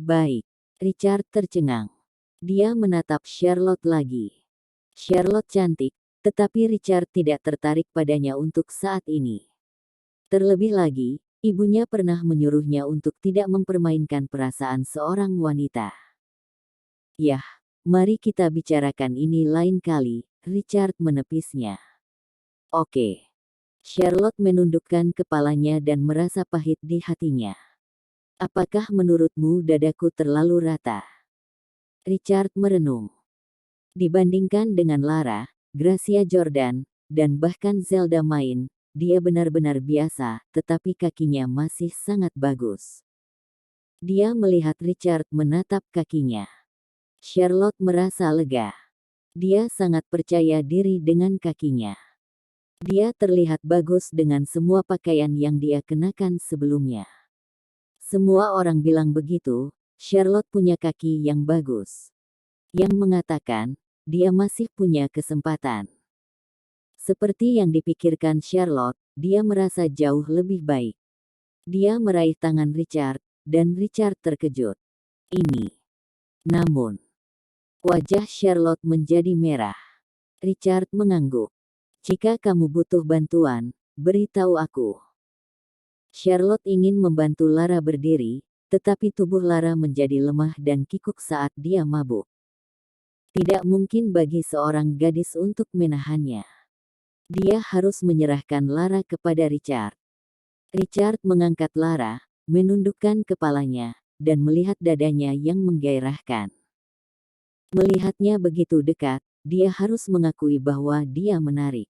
Baik. Richard tercengang. Dia menatap Charlotte lagi. Charlotte cantik, tetapi Richard tidak tertarik padanya untuk saat ini. Terlebih lagi, ibunya pernah menyuruhnya untuk tidak mempermainkan perasaan seorang wanita. Yah, mari kita bicarakan ini lain kali, Richard menepisnya. Oke. Charlotte menundukkan kepalanya dan merasa pahit di hatinya. Apakah menurutmu dadaku terlalu rata? Richard merenung. Dibandingkan dengan Lara, Gracia Jordan, dan bahkan Zelda Main, dia benar-benar biasa, tetapi kakinya masih sangat bagus. Dia melihat Richard menatap kakinya. Charlotte merasa lega. Dia sangat percaya diri dengan kakinya. Dia terlihat bagus dengan semua pakaian yang dia kenakan sebelumnya. Semua orang bilang begitu, Charlotte punya kaki yang bagus. Yang mengatakan, dia masih punya kesempatan. Seperti yang dipikirkan Charlotte, dia merasa jauh lebih baik. Dia meraih tangan Richard, dan Richard terkejut. Ini. Namun, wajah Charlotte menjadi merah. Richard mengangguk. Jika kamu butuh bantuan, beritahu aku. Charlotte ingin membantu Lara berdiri, tetapi tubuh Lara menjadi lemah dan kikuk saat dia mabuk. Tidak mungkin bagi seorang gadis untuk menahannya. Dia harus menyerahkan Lara kepada Richard. Richard mengangkat Lara, menundukkan kepalanya, dan melihat dadanya yang menggairahkan. Melihatnya begitu dekat, dia harus mengakui bahwa dia menarik.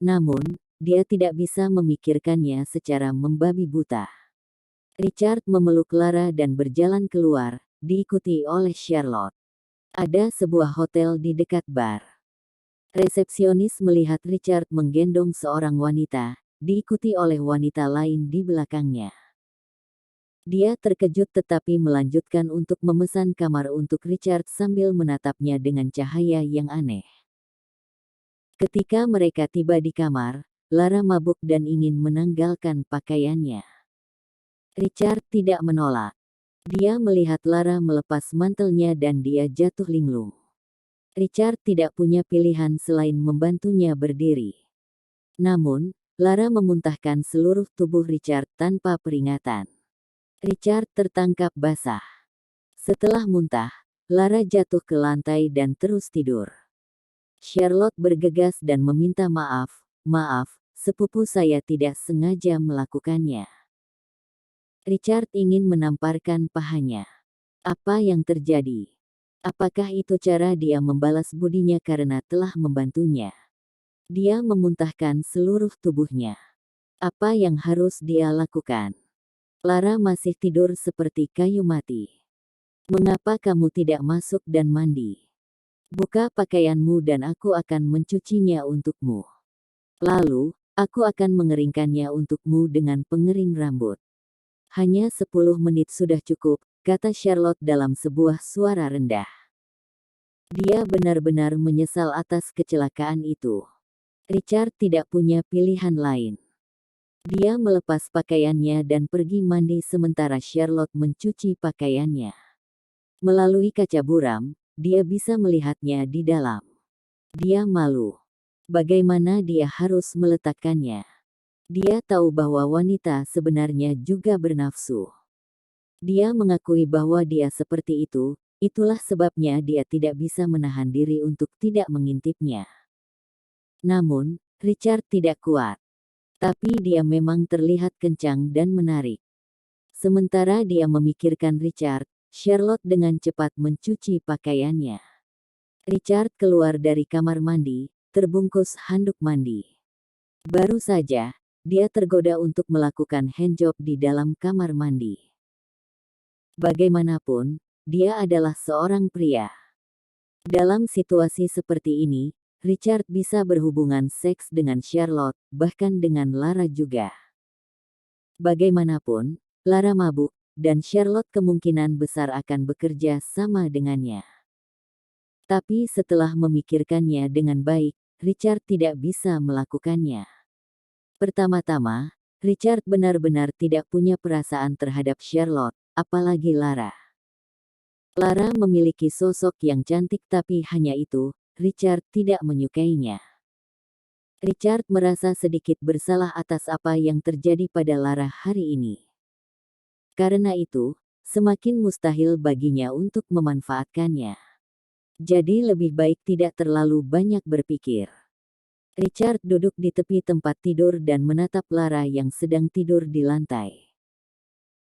Namun, dia tidak bisa memikirkannya secara membabi buta. Richard memeluk Lara dan berjalan keluar, diikuti oleh Charlotte. Ada sebuah hotel di dekat bar. Resepsionis melihat Richard menggendong seorang wanita, diikuti oleh wanita lain di belakangnya. Dia terkejut tetapi melanjutkan untuk memesan kamar untuk Richard sambil menatapnya dengan cahaya yang aneh. Ketika mereka tiba di kamar, Lara mabuk dan ingin menanggalkan pakaiannya. Richard tidak menolak. Dia melihat Lara melepas mantelnya dan dia jatuh linglung. Richard tidak punya pilihan selain membantunya berdiri. Namun, Lara memuntahkan seluruh tubuh Richard tanpa peringatan. Richard tertangkap basah. Setelah muntah, Lara jatuh ke lantai dan terus tidur. Charlotte bergegas dan meminta maaf. Maaf, sepupu saya tidak sengaja melakukannya. Richard ingin menamparkan pahanya. Apa yang terjadi? Apakah itu cara dia membalas budinya karena telah membantunya? Dia memuntahkan seluruh tubuhnya. Apa yang harus dia lakukan? Lara masih tidur seperti kayu mati. Mengapa kamu tidak masuk dan mandi? Buka pakaianmu dan aku akan mencucinya untukmu. Lalu, aku akan mengeringkannya untukmu dengan pengering rambut. Hanya 10 menit sudah cukup, kata Charlotte dalam sebuah suara rendah. Dia benar-benar menyesal atas kecelakaan itu. Richard tidak punya pilihan lain. Dia melepas pakaiannya dan pergi mandi sementara Charlotte mencuci pakaiannya. Melalui kaca buram, dia bisa melihatnya di dalam. Dia malu. Bagaimana dia harus meletakkannya? Dia tahu bahwa wanita sebenarnya juga bernafsu. Dia mengakui bahwa dia seperti itu, itulah sebabnya dia tidak bisa menahan diri untuk tidak mengintipnya. Namun, Richard tidak kuat. Tapi dia memang terlihat kencang dan menarik. Sementara dia memikirkan Richard, Charlotte dengan cepat mencuci pakaiannya. Richard keluar dari kamar mandi, terbungkus handuk mandi. Baru saja, dia tergoda untuk melakukan handjob di dalam kamar mandi. Bagaimanapun, dia adalah seorang pria. Dalam situasi seperti ini, Richard bisa berhubungan seks dengan Charlotte, bahkan dengan Lara juga. Bagaimanapun, Lara mabuk, dan Charlotte kemungkinan besar akan bekerja sama dengannya. Tapi setelah memikirkannya dengan baik, Richard tidak bisa melakukannya. Pertama-tama, Richard benar-benar tidak punya perasaan terhadap Charlotte, apalagi Lara. Lara memiliki sosok yang cantik tapi hanya itu, Richard tidak menyukainya. Richard merasa sedikit bersalah atas apa yang terjadi pada Lara hari ini. Karena itu, semakin mustahil baginya untuk memanfaatkannya. Jadi lebih baik tidak terlalu banyak berpikir. Richard duduk di tepi tempat tidur dan menatap Lara yang sedang tidur di lantai.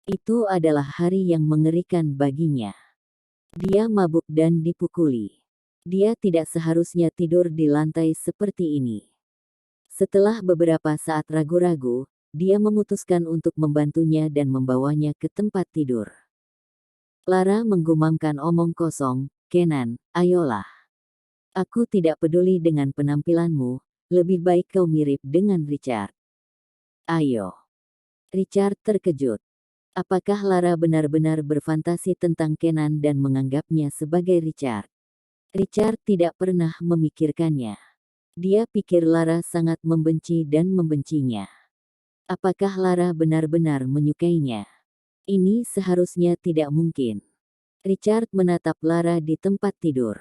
Itu adalah hari yang mengerikan baginya. Dia mabuk dan dipukuli. Dia tidak seharusnya tidur di lantai seperti ini. Setelah beberapa saat ragu-ragu, dia memutuskan untuk membantunya dan membawanya ke tempat tidur. Lara menggumamkan omong kosong, "Kenan, ayolah. Aku tidak peduli dengan penampilanmu, lebih baik kau mirip dengan Richard. Ayo." Richard terkejut. Apakah Lara benar-benar berfantasi tentang Kenan dan menganggapnya sebagai Richard? Richard tidak pernah memikirkannya. Dia pikir Lara sangat membenci dan membencinya. Apakah Lara benar-benar menyukainya? Ini seharusnya tidak mungkin. Richard menatap Lara di tempat tidur.